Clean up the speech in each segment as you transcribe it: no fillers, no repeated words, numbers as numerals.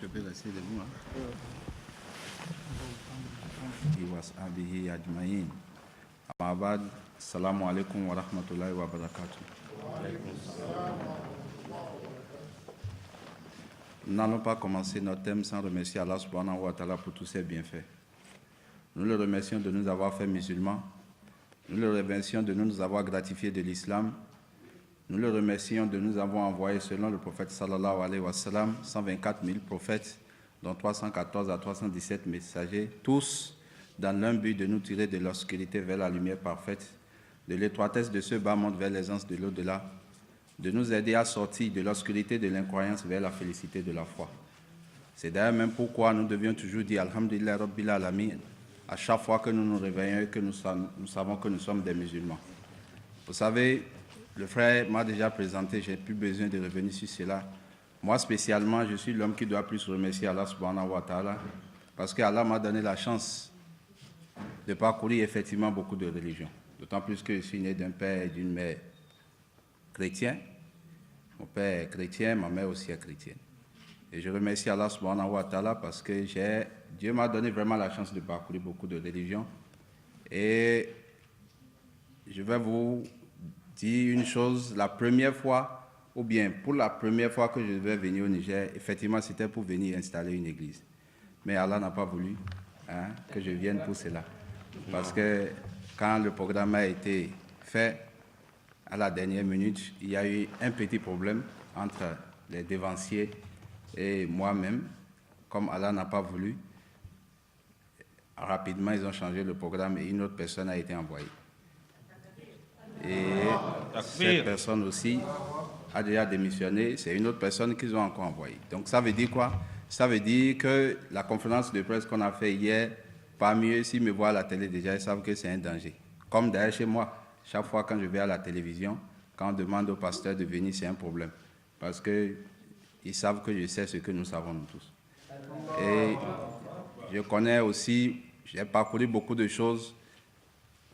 Je peux laisser les mots. Abad, Assalamu alaikum wa rahmatullahi wa barakatuh. Nous n'allons pas commencer notre thème sans remercier Allah subhanahu wa ta'ala pour tous ses bienfaits. Nous le remercions de nous avoir fait musulmans. Nous le remercions de nous avoir gratifiés de l'islam. Nous le remercions de nous avoir envoyé, selon le prophète sallallahu alayhi wa sallam, 124 000 prophètes, dont 314 à 317 messagers, tous dans l'un but de nous tirer de l'obscurité vers la lumière parfaite, de l'étroitesse de ce bas monde vers l'aisance de l'au-delà, de nous aider à sortir de l'obscurité de l'incroyance vers la félicité de la foi. C'est d'ailleurs même pourquoi nous devions toujours dire Alhamdulillah Rabbil Alamin à chaque fois que nous nous réveillons et que nous savons que nous sommes des musulmans. Vous savez, le frère m'a déjà présenté, je n'ai plus besoin de revenir sur cela. Moi spécialement, je suis l'homme qui doit plus remercier Allah subhanahu wa ta'ala parce qu'Allah m'a donné la chance de parcourir effectivement beaucoup de religions. D'autant plus que je suis né d'un père et d'une mère chrétiens. Mon père est chrétien, ma mère aussi est chrétienne. Et je remercie Allah subhanahu wa ta'ala parce que Dieu m'a donné vraiment la chance de parcourir beaucoup de religions. Et je vais vous dire une chose, la première fois, ou bien pour la première fois que je vais venir au Niger, effectivement c'était pour venir installer une église. Mais Allah n'a pas voulu que je vienne pour cela. Parce que quand le programme a été fait, à la dernière minute, il y a eu un petit problème entre les dévanciers et moi-même. Comme Allah n'a pas voulu, rapidement ils ont changé le programme et une autre personne a été envoyée. Et cette personne aussi a déjà démissionné, c'est une autre personne qu'ils ont encore envoyée. Donc ça veut dire quoi? Ça veut dire que la conférence de presse qu'on a fait hier, parmi eux, s'ils me voient à la télé déjà, ils savent que c'est un danger. Comme d'ailleurs chez moi, chaque fois quand je vais à la télévision, quand on demande au pasteur de venir, c'est un problème. Parce qu'ils savent que je sais ce que nous savons nous tous. Et je connais aussi, j'ai parcouru beaucoup de choses.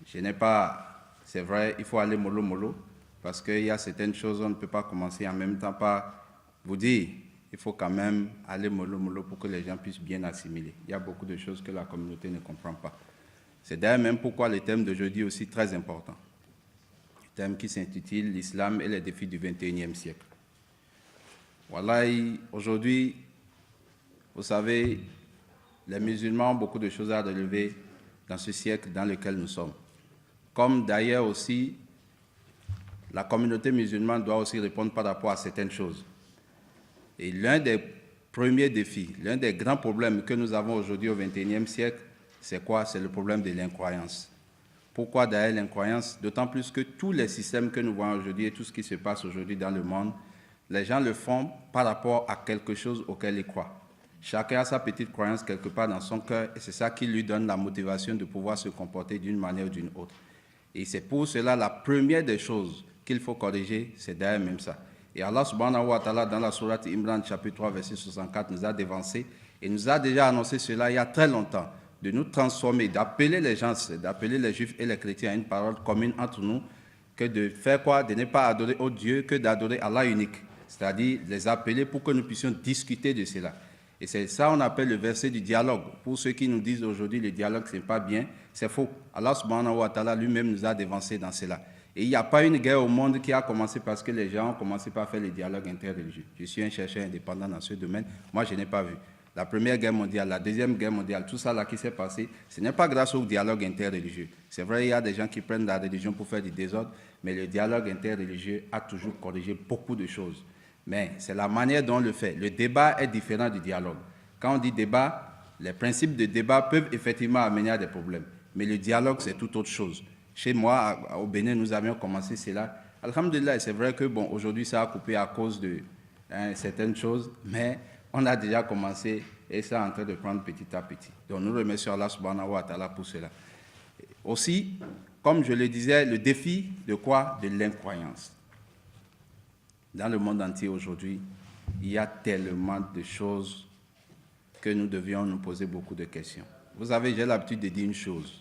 Je n'ai pas... C'est vrai, il faut aller mollo mollo, parce qu'il y a certaines choses, on ne peut pas commencer en même temps par vous dire. Il faut quand même aller mollo mollo pour que les gens puissent bien assimiler. Il y a beaucoup de choses que la communauté ne comprend pas. C'est d'ailleurs même pourquoi le thème d'aujourd'hui est aussi très important. Le thème qui s'intitule « L'islam et les défis du XXIe siècle ». Voilà, aujourd'hui, vous savez, les musulmans ont beaucoup de choses à relever dans ce siècle dans lequel nous sommes. Comme d'ailleurs aussi, la communauté musulmane doit aussi répondre par rapport à certaines choses. Et l'un des premiers défis, l'un des grands problèmes que nous avons aujourd'hui au XXIe siècle, c'est quoi? C'est le problème de l'incroyance. Pourquoi d'ailleurs l'incroyance? D'autant plus que tous les systèmes que nous voyons aujourd'hui et tout ce qui se passe aujourd'hui dans le monde, les gens le font par rapport à quelque chose auquel ils croient. Chacun a sa petite croyance quelque part dans son cœur et c'est ça qui lui donne la motivation de pouvoir se comporter d'une manière ou d'une autre. Et c'est pour cela la première des choses qu'il faut corriger, c'est d'ailleurs même ça. Et Allah subhanahu wa ta'ala dans la sourate Imran chapitre 3 verset 64 nous a dévancé et nous a déjà annoncé cela il y a très longtemps, de nous transformer, d'appeler les gens, d'appeler les juifs et les chrétiens à une parole commune entre nous, que de faire quoi? De ne pas adorer au Dieu que d'adorer Allah unique. C'est-à-dire les appeler pour que nous puissions discuter de cela. Et c'est ça qu'on appelle le verset du dialogue. Pour ceux qui nous disent aujourd'hui le dialogue, ce n'est pas bien, c'est faux. Allah subhanahu wa ta'ala lui-même nous a dévancé dans cela. Et il n'y a pas une guerre au monde qui a commencé parce que les gens ont commencé par faire le dialogue interreligieux. Je suis un chercheur indépendant dans ce domaine. Moi, je n'ai pas vu. La Première Guerre mondiale, la Deuxième Guerre mondiale, tout ça là qui s'est passé, ce n'est pas grâce au dialogue interreligieux. C'est vrai, il y a des gens qui prennent la religion pour faire du désordre, mais le dialogue interreligieux a toujours corrigé beaucoup de choses. Mais c'est la manière dont on le fait. Le débat est différent du dialogue. Quand on dit débat, les principes de débat peuvent effectivement amener à des problèmes. Mais le dialogue, c'est tout autre chose. Chez moi, au Bénin, nous avions commencé cela. Alhamdulillah, c'est vrai que bon, aujourd'hui, ça a coupé à cause de certaines choses, mais on a déjà commencé et ça est en train de prendre petit à petit. Donc nous remercions Allah subhanahu wa ta'ala pour cela. Aussi, comme je le disais, le défi de quoi? De l'incroyance. Dans le monde entier aujourd'hui, il y a tellement de choses que nous devions nous poser beaucoup de questions. Vous savez, j'ai l'habitude de dire une chose.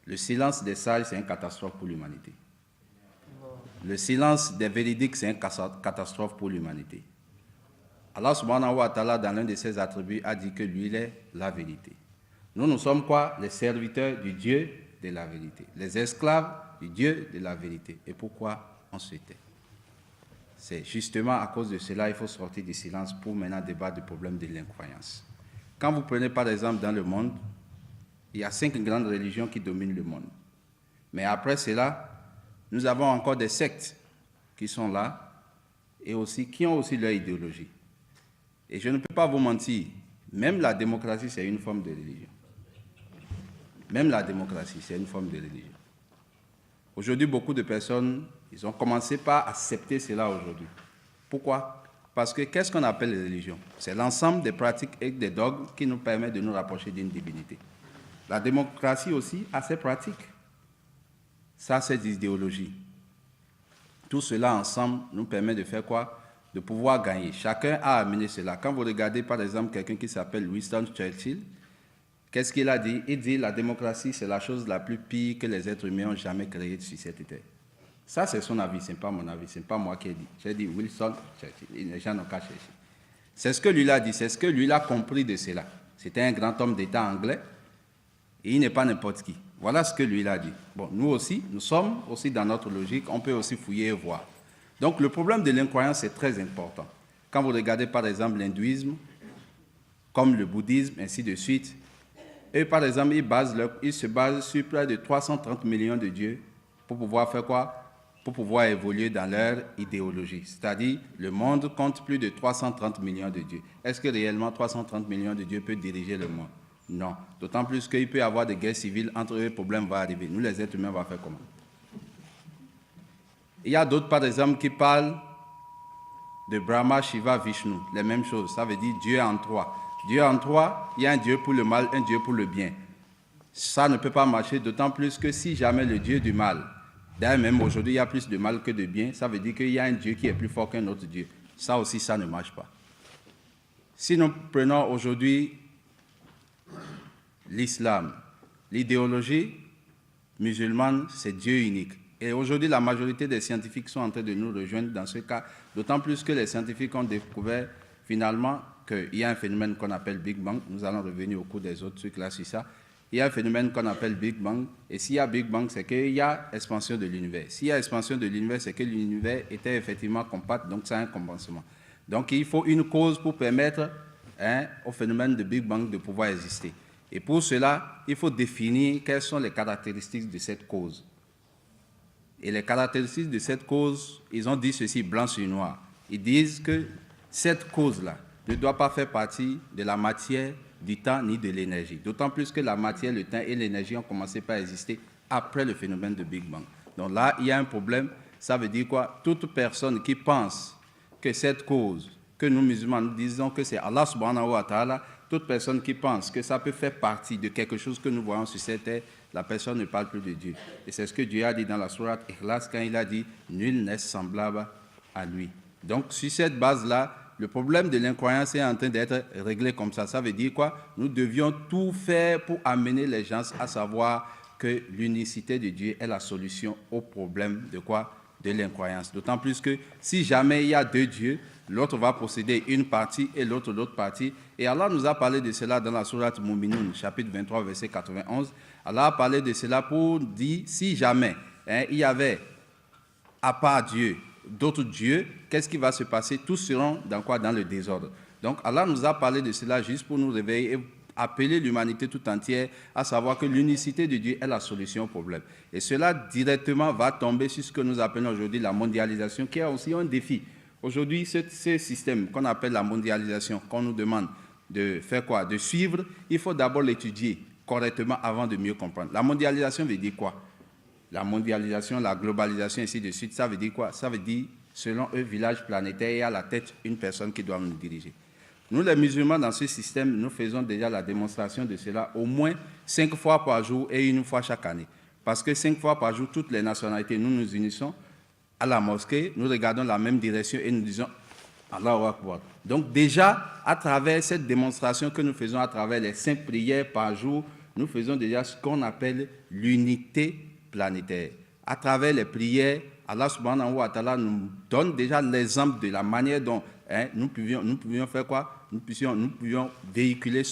Le silence des sages, c'est une catastrophe pour l'humanité. Le silence des véridiques, c'est une catastrophe pour l'humanité. Allah subhanahu wa ta'ala, dans l'un de ses attributs, a dit que lui, il est la vérité. Nous sommes quoi? Les serviteurs du Dieu de la vérité. Les esclaves du Dieu de la vérité. Et pourquoi on se tait? C'est justement à cause de cela qu'il faut sortir du silence pour maintenant débattre du problème de l'incroyance. Quand vous prenez par exemple dans le monde, il y a 5 grandes religions qui dominent le monde. Mais après cela, nous avons encore des sectes qui sont là et aussi, qui ont aussi leur idéologie. Et je ne peux pas vous mentir, même la démocratie, c'est une forme de religion. Même la démocratie, c'est une forme de religion. Aujourd'hui, beaucoup de personnes, ils ont commencé par accepter cela aujourd'hui. Pourquoi? Parce que qu'est-ce qu'on appelle les religions? C'est l'ensemble des pratiques et des dogmes qui nous permettent de nous rapprocher d'une divinité. La démocratie aussi a ses pratiques. Ça, c'est des idéologies. Tout cela ensemble nous permet de faire quoi? De pouvoir gagner. Chacun a amené cela. Quand vous regardez par exemple quelqu'un qui s'appelle Winston Churchill, qu'est-ce qu'il a dit? Il dit la démocratie, c'est la chose la plus pire que les êtres humains ont jamais créée sur cette terre. Ça, c'est son avis, ce n'est pas mon avis, ce n'est pas moi qui ai dit. J'ai dit Winston Churchill, les gens n'ont qu'à chercher. C'est ce que lui a dit, c'est ce que lui a compris de cela. C'était un grand homme d'État anglais et il n'est pas n'importe qui. Voilà ce que lui a dit. Bon, nous aussi, nous sommes aussi dans notre logique, on peut aussi fouiller et voir. Donc le problème de l'incroyance est très important. Quand vous regardez par exemple l'hindouisme, comme le bouddhisme, ainsi de suite, eux par exemple, ils se basent sur près de 330 millions de dieux pour pouvoir faire quoi? Pour pouvoir évoluer dans leur idéologie. C'est-à-dire, le monde compte plus de 330 millions de dieux. Est-ce que réellement 330 millions de dieux peuvent diriger le monde? Non. D'autant plus qu'il peut y avoir des guerres civiles, entre eux, le problème va arriver. Nous, les êtres humains, on va faire comment? Il y a d'autres, par exemple, qui parlent de Brahma, Shiva, Vishnu. Les mêmes choses. Ça veut dire Dieu en trois. Dieu en trois, il y a un Dieu pour le mal, un Dieu pour le bien. Ça ne peut pas marcher, d'autant plus que si jamais le Dieu du mal, d'ailleurs même aujourd'hui, il y a plus de mal que de bien, ça veut dire qu'il y a un Dieu qui est plus fort qu'un autre Dieu. Ça aussi, ça ne marche pas. Si nous prenons aujourd'hui l'islam, l'idéologie musulmane, c'est Dieu unique. Et aujourd'hui, la majorité des scientifiques sont en train de nous rejoindre dans ce cas, d'autant plus que les scientifiques ont découvert finalement qu'il y a un phénomène qu'on appelle Big Bang. Nous allons revenir au cours des autres trucs là sur ça. Il y a un phénomène qu'on appelle Big Bang. Et s'il y a Big Bang, c'est qu'il y a expansion de l'univers. S'il y a expansion de l'univers, c'est que l'univers était effectivement compact, donc c'est un commencement. Donc il faut une cause pour permettre au phénomène de Big Bang de pouvoir exister. Et pour cela, il faut définir quelles sont les caractéristiques de cette cause. Et les caractéristiques de cette cause, ils ont dit ceci blanc sur noir. Ils disent que cette cause-là ne doit pas faire partie de la matière, du temps ni de l'énergie. D'autant plus que la matière, le temps et l'énergie ont commencé par exister après le phénomène de Big Bang. Donc là, il y a un problème. Ça veut dire quoi? Toute personne qui pense que cette cause, que nous musulmans nous disons que c'est Allah subhanahu wa ta'ala, toute personne qui pense que ça peut faire partie de quelque chose que nous voyons sur cette terre, la personne ne parle plus de Dieu. Et c'est ce que Dieu a dit dans la sourate Ikhlas quand il a dit « Nul n'est semblable à lui ». Donc, sur cette base-là, le problème de l'incroyance est en train d'être réglé comme ça. Ça veut dire quoi? Nous devions tout faire pour amener les gens à savoir que l'unicité de Dieu est la solution au problème de quoi? De l'incroyance. D'autant plus que si jamais il y a deux dieux, l'autre va posséder une partie et l'autre l'autre partie. Et Allah nous a parlé de cela dans la sourate Mu'minun, chapitre 23, verset 91. Allah a parlé de cela pour dire, si jamais il y avait, à part Dieu, d'autres dieux, qu'est-ce qui va se passer? Tous seront dans quoi? Dans le désordre. Donc Allah nous a parlé de cela juste pour nous réveiller et appeler l'humanité tout entière à savoir que l'unicité de Dieu est la solution au problème. Et cela directement va tomber sur ce que nous appelons aujourd'hui la mondialisation, qui est aussi un défi. Aujourd'hui, ce système qu'on appelle la mondialisation, qu'on nous demande de faire quoi? De suivre, il faut d'abord l'étudier correctement avant de mieux comprendre. La mondialisation veut dire quoi? La mondialisation, la globalisation, ainsi de suite, ça veut dire quoi? Ça veut dire, selon eux, village planétaire, il y a à la tête une personne qui doit nous diriger. Nous, les musulmans, dans ce système, nous faisons déjà la démonstration de cela au moins 5 fois par jour et une fois chaque année. Parce que 5 fois par jour, toutes les nationalités, nous nous unissons à la mosquée, nous regardons la même direction et nous disons Allahu Akbar. Donc déjà, à travers cette démonstration que nous faisons à travers les 5 prières par jour, nous faisons déjà ce qu'on appelle l'unité planétaire. À travers les prières, Allah subhanahu wa ta'ala nous donne déjà l'exemple de la manière dont nous pouvions faire quoi? Nous pouvions véhiculer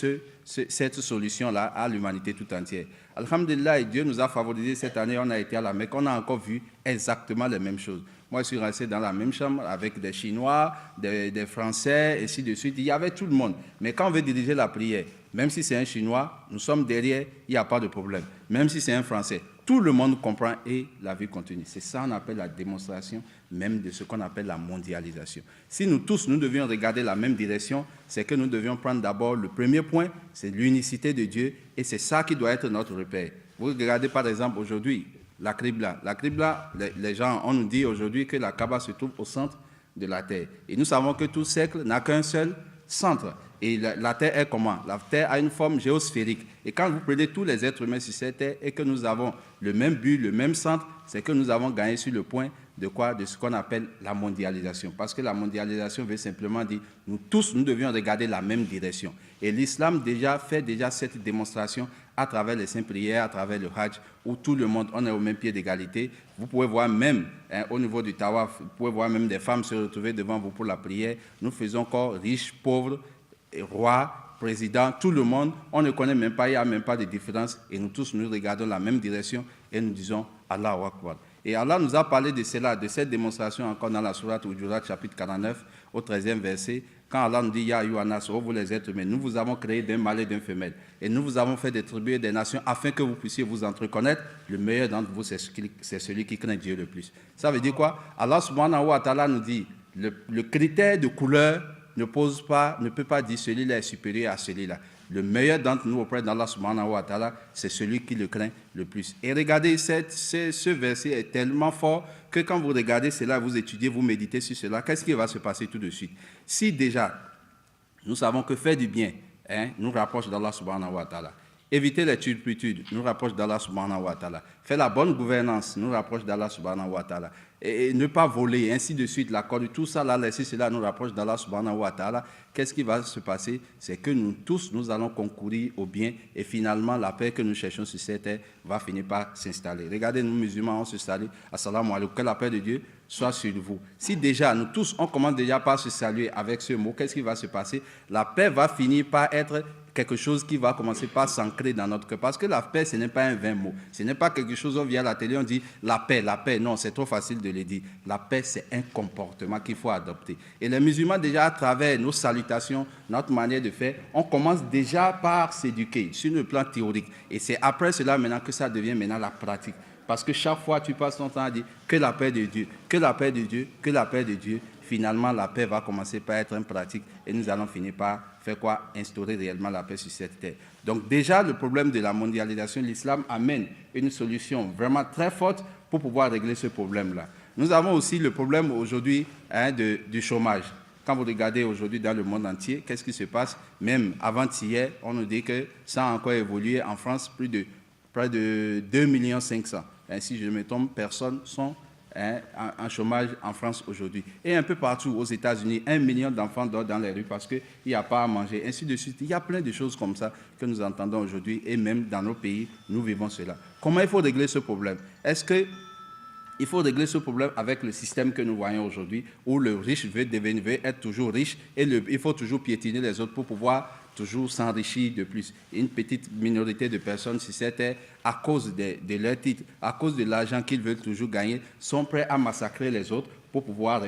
cette solution-là à l'humanité tout entière. Alhamdulillah, Dieu nous a favorisé cette année, on a été à la Mecque, on a encore vu exactement les mêmes choses. Moi, je suis resté dans la même chambre avec des Chinois, des Français, et ainsi de suite. Il y avait tout le monde. Mais quand on veut diriger la prière, même si c'est un Chinois, nous sommes derrière, il n'y a pas de problème. Même si c'est un Français, tout le monde comprend et la vie continue. C'est ça qu'on appelle la démonstration même de ce qu'on appelle la mondialisation. Si nous tous, nous devions regarder la même direction, c'est que nous devions prendre d'abord le premier point, c'est l'unicité de Dieu, et c'est ça qui doit être notre repère. Vous regardez par exemple aujourd'hui, la Qibla. La Qibla, les gens, on nous dit aujourd'hui que la Kaaba se trouve au centre de la Terre. Et nous savons que tout cercle n'a qu'un seul centre. Et la Terre est comment? La Terre a une forme géosphérique. Et quand vous prenez tous les êtres humains sur cette Terre et que nous avons le même but, le même centre, c'est que nous avons gagné sur le point de quoi? De ce qu'on appelle la mondialisation. Parce que la mondialisation veut simplement dire, nous tous, nous devions regarder la même direction. Et l'islam fait cette démonstration à travers les saintes prières, à travers le Hajj, où tout le monde, on est au même pied d'égalité. Vous pouvez voir même, au niveau du tawaf, vous pouvez voir même des femmes se retrouver devant vous pour la prière. Nous faisons encore riches, pauvres, rois, présidents, tout le monde. On ne connaît même pas, il n'y a même pas de différence. Et nous tous, nous regardons la même direction et nous disons Allahu Akbar. Et Allah nous a parlé de cela, de cette démonstration encore dans la sourate Hujurat, chapitre 49, au 13e verset, quand Allah nous dit « Ya Yuhanas, oh vous les êtres humains, nous vous avons créé d'un mâle et d'une femelle, et nous vous avons fait des tribus et des nations afin que vous puissiez vous entre connaître. Le meilleur d'entre vous, c'est celui qui craint Dieu le plus. » Ça veut dire quoi? Allah subhanahu wa ta'ala nous dit le critère de couleur ne peut pas dire celui-là est supérieur à celui-là. Le meilleur d'entre nous auprès d'Allah subhanahu wa ta'ala, c'est celui qui le craint le plus. Et regardez, ce verset est tellement fort que quand vous regardez cela, vous étudiez, vous méditez sur cela, qu'est-ce qui va se passer tout de suite? Si déjà, nous savons que faire du bien nous rapproche d'Allah subhanahu wa ta'ala, éviter les turpitudes nous rapproche d'Allah subhanahu wa ta'ala, faire la bonne gouvernance nous rapproche d'Allah subhanahu wa ta'ala, et ne pas voler, ainsi de suite, l'accord de tout ça, là, laisser cela nous rapproche d'Allah subhanahu wa ta'ala, qu'est-ce qui va se passer? C'est que nous tous, nous allons concourir au bien et finalement, la paix que nous cherchons sur cette terre va finir par s'installer. Regardez, nous musulmans, on se salue, assalamu alaikum, que la paix de Dieu soit sur vous. Si déjà, nous tous, on commence déjà par se saluer avec ce mot, qu'est-ce qui va se passer? La paix va finir par être quelque chose qui va commencer par s'ancrer dans notre cœur. Parce que la paix, ce n'est pas un vain mot. Ce n'est pas quelque chose, on vient à la télé, on dit la paix. Non, c'est trop facile de le dire. La paix, c'est un comportement qu'il faut adopter. Et les musulmans, déjà, à travers nos salutations, notre manière de faire, on commence déjà par s'éduquer sur le plan théorique. Et c'est après cela maintenant que ça devient maintenant la pratique. Parce que chaque fois, tu passes ton temps à dire que la paix de Dieu, que la paix de Dieu, que la paix de Dieu. Finalement, la paix va commencer par être une pratique et nous allons finir par faire quoi? Instaurer réellement la paix sur cette terre. Donc déjà, le problème de la mondialisation, l'islam amène une solution vraiment très forte pour pouvoir régler ce problème-là. Nous avons aussi le problème aujourd'hui du chômage. Quand vous regardez aujourd'hui dans le monde entier, qu'est-ce qui se passe? Même avant-hier, on nous dit que ça a encore évolué en France, près de 2 500 000. Si je me trompe, personnes sont en chômage en France aujourd'hui. Et un peu partout aux États-Unis, 1 million d'enfants dorment dans les rues parce qu'il n'y a pas à manger, ainsi de suite. Il y a plein de choses comme ça que nous entendons aujourd'hui et même dans nos pays, nous vivons cela. Comment il faut régler ce problème? Est-ce qu'il faut régler ce problème avec le système que nous voyons aujourd'hui où le riche veut être toujours riche et il faut toujours piétiner les autres pour pouvoir toujours s'enrichir de plus. Une petite minorité de personnes, si c'était à cause de leur titre, à cause de l'argent qu'ils veulent toujours gagner, sont prêts à massacrer les autres pour pouvoir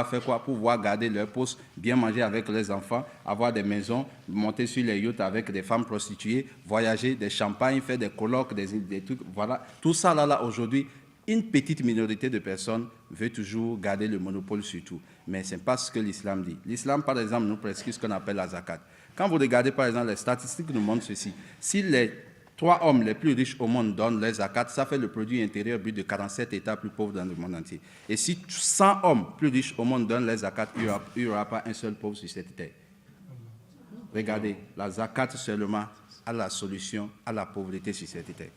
faire quoi? Pour pouvoir garder leur poste, bien manger avec les enfants, avoir des maisons, monter sur les yachts avec des femmes prostituées, voyager, des champagnes, faire des colloques, des trucs, voilà. Tout ça là aujourd'hui, une petite minorité de personnes veut toujours garder le monopole sur tout. Mais ce n'est pas ce que l'islam dit. L'islam, par exemple, nous prescrit ce qu'on appelle la zakat. Quand vous regardez, par exemple, les statistiques nous montrent ceci. Si les 3 hommes les plus riches au monde donnent les zakat, ça fait le produit intérieur brut de 47 États plus pauvres dans le monde entier. Et si 100 hommes plus riches au monde donnent les zakat, il n'y aura pas un seul pauvre sur cette terre. Regardez, la zakat seulement a la solution à la pauvreté sur cette terre.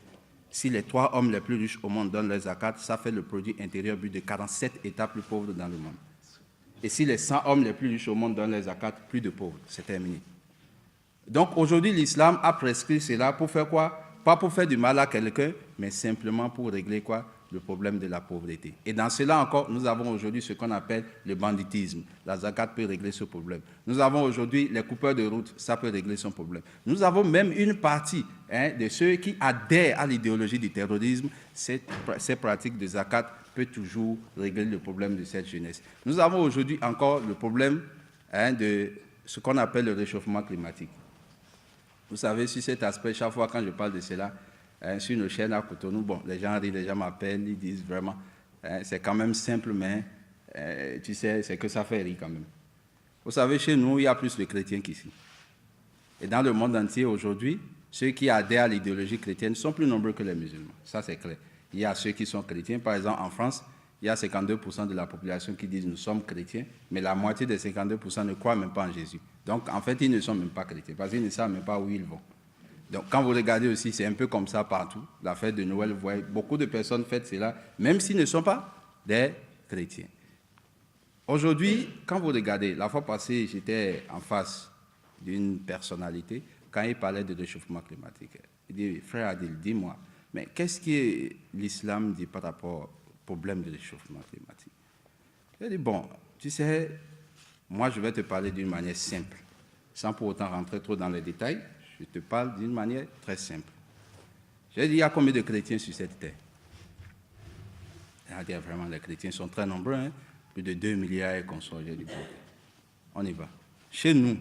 Si les 3 hommes les plus riches au monde donnent les zakat, ça fait le produit intérieur brut de 47 États plus pauvres dans le monde. Et si les 100 hommes les plus riches au monde donnent les zakat, plus de pauvres. C'est terminé. Donc aujourd'hui, l'islam a prescrit cela pour faire quoi? Pas pour faire du mal à quelqu'un, mais simplement pour régler quoi? le problème de la pauvreté. Et dans cela encore, nous avons aujourd'hui ce qu'on appelle le banditisme. La zakat peut régler ce problème. Nous avons aujourd'hui les coupeurs de route, ça peut régler son problème. Nous avons même une partie de ceux qui adhèrent à l'idéologie du terrorisme. Ces pratiques de zakat peuvent toujours régler le problème de cette jeunesse. Nous avons aujourd'hui encore le problème de ce qu'on appelle le réchauffement climatique. Vous savez, sur cet aspect, chaque fois quand je parle de cela, sur nos chaînes à Cotonou, bon, les gens rient, les gens m'appellent, ils disent vraiment, c'est quand même simple, mais tu sais, c'est que ça fait rire quand même. Vous savez, chez nous, il y a plus de chrétiens qu'ici. Et dans le monde entier aujourd'hui, ceux qui adhèrent à l'idéologie chrétienne sont plus nombreux que les musulmans. Ça, c'est clair. Il y a ceux qui sont chrétiens. Par exemple, en France, il y a 52% de la population qui disent nous sommes chrétiens, mais la moitié des 52% ne croient même pas en Jésus. Donc, en fait, ils ne sont même pas chrétiens, parce qu'ils ne savent même pas où ils vont. Donc, quand vous regardez aussi, c'est un peu comme ça partout. La fête de Noël, vous voyez, beaucoup de personnes fêtent cela, même s'ils ne sont pas des chrétiens. Aujourd'hui, quand vous regardez, la fois passée, j'étais en face d'une personnalité, quand il parlait de réchauffement climatique. Il dit, frère Adil, dis-moi, mais qu'est-ce que l'islam dit par rapport au problème de réchauffement climatique? Il dit, bon, tu sais, moi je vais te parler d'une manière simple, sans pour autant rentrer trop dans les détails. Je te parle d'une manière très simple. J'ai dit, il y a combien de chrétiens sur cette terre? Il a dit, vraiment, les chrétiens sont très nombreux, hein? Plus de 2 milliards et consorts. J'ai dit, bon, on y va. Chez nous,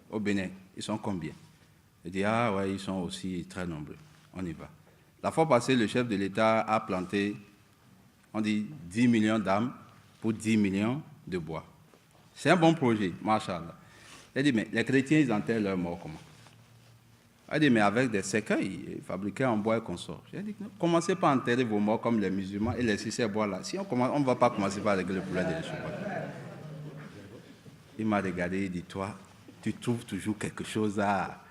au Bénin, ils sont combien? Il dit, ah ouais, ils sont aussi très nombreux. On y va. La fois passée, le chef de l'État a planté, on dit, 10 millions d'âmes pour 10 millions de bois. C'est un bon projet, machallah. Il dit, mais les chrétiens, ils enterrent leurs morts comment? Il a dit, mais avec des cercueils fabriqués en bois et consorts. J'ai dit, commencez pas à enterrer vos morts comme les musulmans et laissez ces bois-là. Si on ne va pas commencer par régler le problème des réchauffements. Il m'a regardé et dit, toi, tu trouves toujours quelque chose à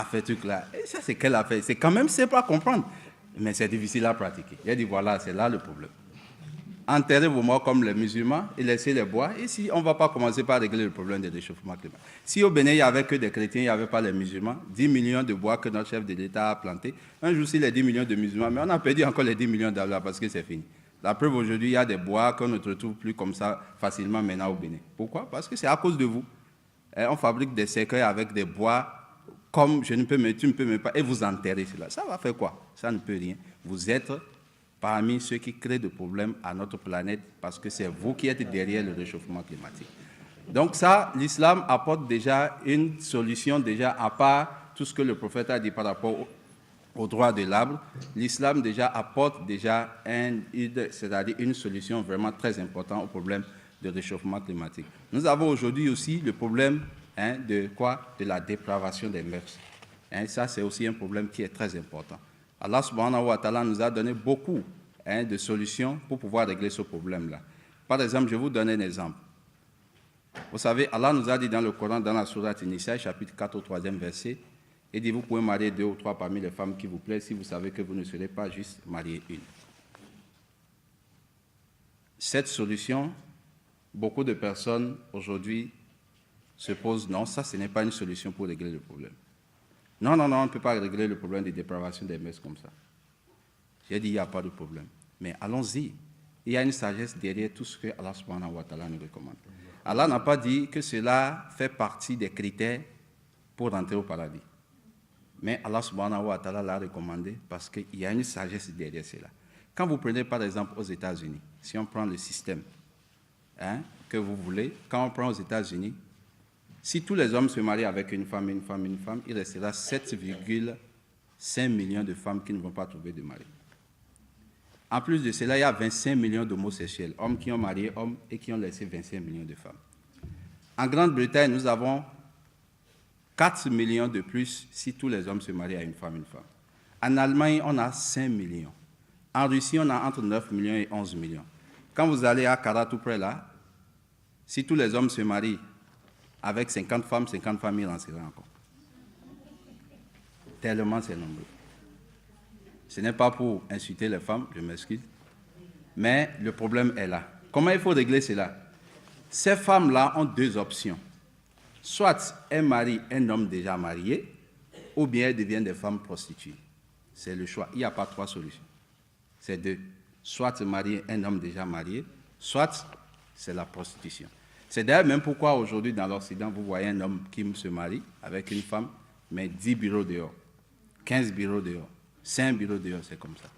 faire ce truc-là. Et ça, c'est quelle affaire? C'est quand même simple à comprendre, mais c'est difficile à pratiquer. J'ai dit, voilà, c'est là le problème. Enterrez vos morts comme les musulmans et laissez les bois. Et si on ne va pas commencer par régler le problème des réchauffements climatiques. Si au Bénin, il n'y avait que des chrétiens, il n'y avait pas les musulmans, 10 millions de bois que notre chef de l'État a plantés. Un jour, c'est les 10 millions de musulmans, mais on a perdu encore les 10 millions d'Allah parce que c'est fini. La preuve, aujourd'hui, il y a des bois qu'on ne retrouve plus comme ça facilement maintenant au Bénin. Pourquoi? Parce que c'est à cause de vous. On fabrique des cercueils avec des bois comme tu ne peux même pas, et vous enterrez cela. Ça va faire quoi? Ça ne peut rien. Vous êtes parmi ceux qui créent des problèmes à notre planète parce que c'est vous qui êtes derrière le réchauffement climatique. Donc ça, l'islam apporte déjà une solution, déjà à part tout ce que le prophète a dit par rapport au droit de l'arbre. L'islam déjà apporte déjà c'est-à-dire une solution vraiment très importante au problème de réchauffement climatique. Nous avons aujourd'hui aussi le problème de quoi? De la dépravation des mœurs. Ça, c'est aussi un problème qui est très important. Allah subhanahu wa ta'ala nous a donné beaucoup de solutions pour pouvoir régler ce problème-là. Par exemple, je vous donne un exemple. Vous savez, Allah nous a dit dans le Coran, dans la sourate Nisa, chapitre 4 au 3e verset, il dit, vous pouvez marier 2 ou 3 parmi les femmes qui vous plaisent si vous savez que vous ne serez pas juste marier une. Cette solution, beaucoup de personnes aujourd'hui se posent, non, ça ce n'est pas une solution pour régler le problème. Non, on ne peut pas régler le problème de dépravation des mœurs comme ça. J'ai dit, il n'y a pas de problème. Mais allons-y. Il y a une sagesse derrière tout ce que Allah subhanahu wa ta'ala nous recommande. Allah n'a pas dit que cela fait partie des critères pour rentrer au paradis. Mais Allah subhanahu wa ta'ala l'a recommandé parce qu'il y a une sagesse derrière cela. Quand vous prenez par exemple aux États-Unis, si on prend le système que vous voulez, quand on prend aux États-Unis, si tous les hommes se marient avec une femme, il restera 7,5 millions de femmes qui ne vont pas trouver de mari. En plus de cela, il y a 25 millions d'homosexuels, hommes qui ont marié hommes et qui ont laissé 25 millions de femmes. En Grande-Bretagne, nous avons 4 millions de plus si tous les hommes se marient à une femme. En Allemagne, on a 5 millions. En Russie, on a entre 9 millions et 11 millions. Quand vous allez à Kara, tout près là, si tous les hommes se marient avec 50 femmes, il en sera encore. Tellement c'est nombreux. Ce n'est pas pour insulter les femmes, je m'excuse, mais le problème est là. Comment il faut régler cela? Ces femmes-là ont 2 options. Soit elles marient un homme déjà marié, ou bien elles deviennent des femmes prostituées. C'est le choix. Il n'y a pas 3 solutions. C'est 2. soit se marier un homme déjà marié, soit c'est la prostitution. C'est d'ailleurs même pourquoi aujourd'hui dans l'Occident, vous voyez un homme qui se marie avec une femme, mais 10 bureaux dehors, 15 bureaux dehors, 5 bureaux dehors, c'est comme ça.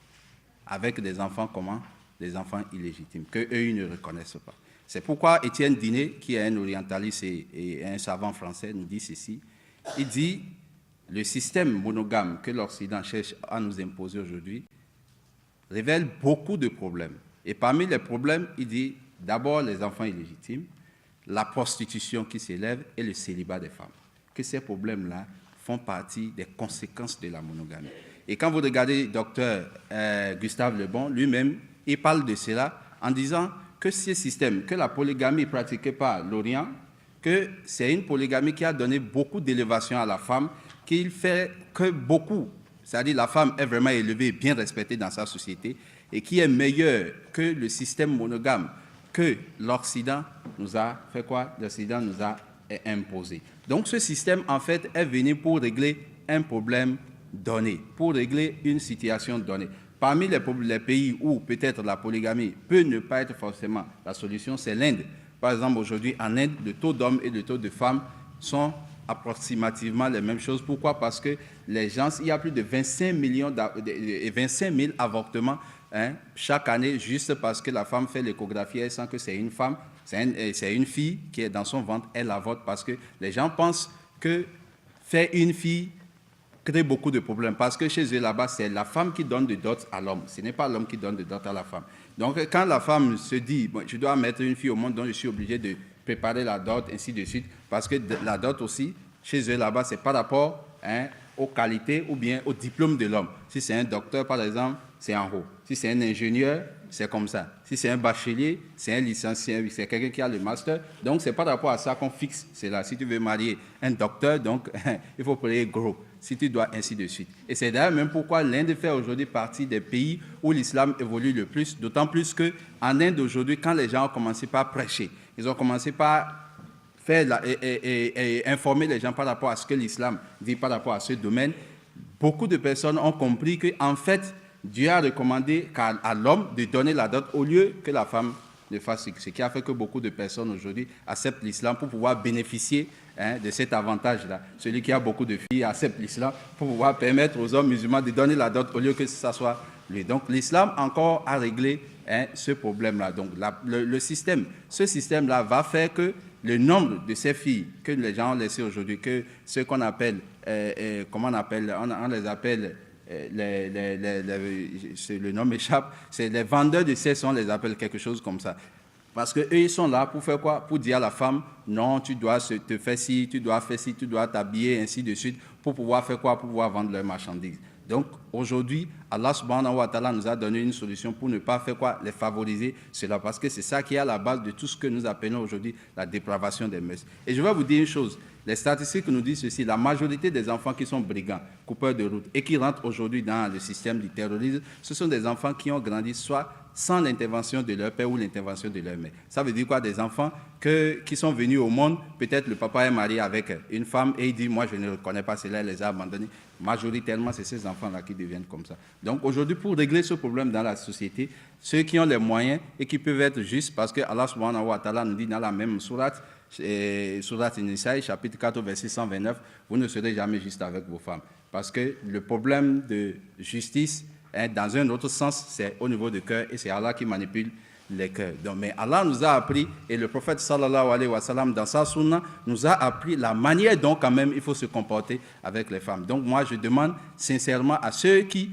Avec des enfants comment? Des enfants illégitimes, qu'eux, ils ne reconnaissent pas. C'est pourquoi Étienne Diné, qui est un orientaliste et un savant français, nous dit ceci. Il dit, le système monogame que l'Occident cherche à nous imposer aujourd'hui révèle beaucoup de problèmes. Et parmi les problèmes, il dit, d'abord les enfants illégitimes, la prostitution qui s'élève et le célibat des femmes. Que ces problèmes-là font partie des conséquences de la monogamie. Et quand vous regardez Dr Gustave Le Bon, lui-même, il parle de cela en disant que ce système, que la polygamie pratiquée par l'Orient, que c'est une polygamie qui a donné beaucoup d'élévation à la femme, qu'il fait que beaucoup, c'est-à-dire la femme est vraiment élevée et bien respectée dans sa société, et qui est meilleure que le système monogame que l'Occident nous a fait quoi? L'Occident nous a imposé. Donc ce système, en fait, est venu pour régler un problème donné, pour régler une situation donnée. Parmi les pays où peut-être la polygamie peut ne pas être forcément la solution, c'est l'Inde. Par exemple, aujourd'hui, en Inde, le taux d'hommes et le taux de femmes sont approximativement les mêmes choses. Pourquoi? Parce que les gens, il y a plus de 25 000 avortements chaque année, juste parce que la femme fait l'échographie, elle sent que c'est une femme, c'est une fille qui est dans son ventre, elle avorte parce que les gens pensent que faire une fille crée beaucoup de problèmes. Parce que chez eux là-bas, c'est la femme qui donne de dot à l'homme. Ce n'est pas l'homme qui donne de dot à la femme. Donc quand la femme se dit, bon, je dois mettre une fille au monde, donc je suis obligé de préparer la dot, ainsi de suite, parce que la dot aussi, chez eux là-bas, c'est par rapport aux qualités ou bien au diplôme de l'homme. Si c'est un docteur, par exemple, c'est en haut. Si c'est un ingénieur, c'est comme ça. Si c'est un bachelier, c'est un licencié, c'est quelqu'un qui a le master. Donc, c'est par rapport à ça qu'on fixe cela. Si tu veux marier un docteur, donc, il faut payer gros. Si tu dois, ainsi de suite. Et c'est d'ailleurs même pourquoi l'Inde fait aujourd'hui partie des pays où l'islam évolue le plus, d'autant plus qu'en Inde aujourd'hui, quand les gens ont commencé par prêcher, ils ont commencé par faire et informer les gens par rapport à ce que l'islam dit par rapport à ce domaine, beaucoup de personnes ont compris qu'en fait, Dieu a recommandé à l'homme de donner la dot au lieu que la femme ne fasse ce qui a fait que beaucoup de personnes aujourd'hui acceptent l'islam pour pouvoir bénéficier de cet avantage-là. Celui qui a beaucoup de filles accepte l'islam pour pouvoir permettre aux hommes musulmans de donner la dot au lieu que ça soit lui. Donc l'islam encore a réglé ce problème-là. Donc ce système-là va faire que le nombre de ces filles que les gens ont laissées aujourd'hui, que ceux qu'on appelle, comment on les appelle, le nom m'échappe, c'est les vendeurs de sexe, on les appelle quelque chose comme ça. Parce qu'eux, ils sont là pour faire quoi? Pour dire à la femme, non, tu dois te faire ci, tu dois faire ci, tu dois t'habiller, ainsi de suite, pour pouvoir faire quoi? Pour pouvoir vendre leurs marchandises. Donc, aujourd'hui, Allah subhanahu wa ta'ala nous a donné une solution pour ne pas faire quoi? Les favoriser, cela, parce que c'est ça qui est à la base de tout ce que nous appelons aujourd'hui la dépravation des mœurs. Et je vais vous dire une chose, les statistiques nous disent ceci, la majorité des enfants qui sont brigands, coupeurs de route, et qui rentrent aujourd'hui dans le système du terrorisme, ce sont des enfants qui ont grandi soit sans l'intervention de leur père ou l'intervention de leur mère. Ça veut dire quoi? Des enfants qui sont venus au monde, peut-être le papa est marié avec une femme et il dit, moi je ne reconnais pas cela, il les a abandonnés. Majoritairement, c'est ces enfants-là qui deviennent comme ça. Donc aujourd'hui, pour régler ce problème dans la société, ceux qui ont les moyens et qui peuvent être justes, parce que Allah subhanahu wa ta'ala nous dit dans la même sourate, sourate Nisa, chapitre 4, verset 129, vous ne serez jamais juste avec vos femmes. Parce que le problème de justice, dans un autre sens, c'est au niveau du cœur et c'est Allah qui manipule les cœurs. Donc, mais Allah nous a appris, et le prophète sallallahu alayhi wa sallam dans sa sunna nous a appris la manière dont quand même il faut se comporter avec les femmes. Donc moi je demande sincèrement à ceux qui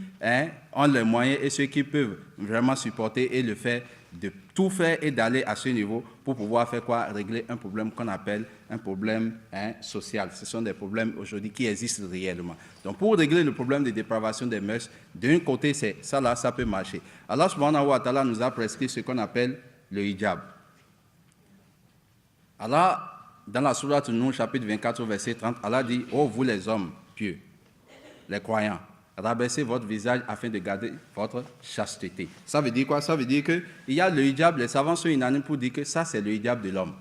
ont les moyens et ceux qui peuvent vraiment supporter et le faire, de tout faire et d'aller à ce niveau pour pouvoir faire quoi? Régler un problème qu'on appelle un problème social. Ce sont des problèmes aujourd'hui qui existent réellement. Donc pour régler le problème de dépravation des mœurs, d'un côté c'est ça là, ça peut marcher. Allah subhanahu wa ta'ala nous a prescrit ce qu'on appelle le hijab. Allah, dans la sourate Nour, chapitre 24, verset 30, Allah dit, oh vous les hommes pieux, les croyants, rabaissez votre visage afin de garder votre chasteté. Ça veut dire quoi? Ça veut dire qu'il y a le hijab, les savants sont unanimes pour dire que ça c'est le hijab de l'homme.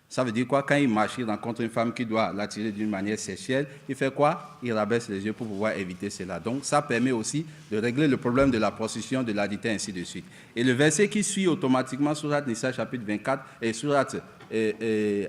Ça veut dire quoi? Quand il marche, il rencontre une femme qui doit l'attirer d'une manière sexuelle, il fait quoi? Il rabaisse les yeux pour pouvoir éviter cela. Donc, ça permet aussi de régler le problème de la prostitution, de l'adultère, ainsi de suite. Et le verset qui suit automatiquement, Surat Nisa, chapitre 24, et Surat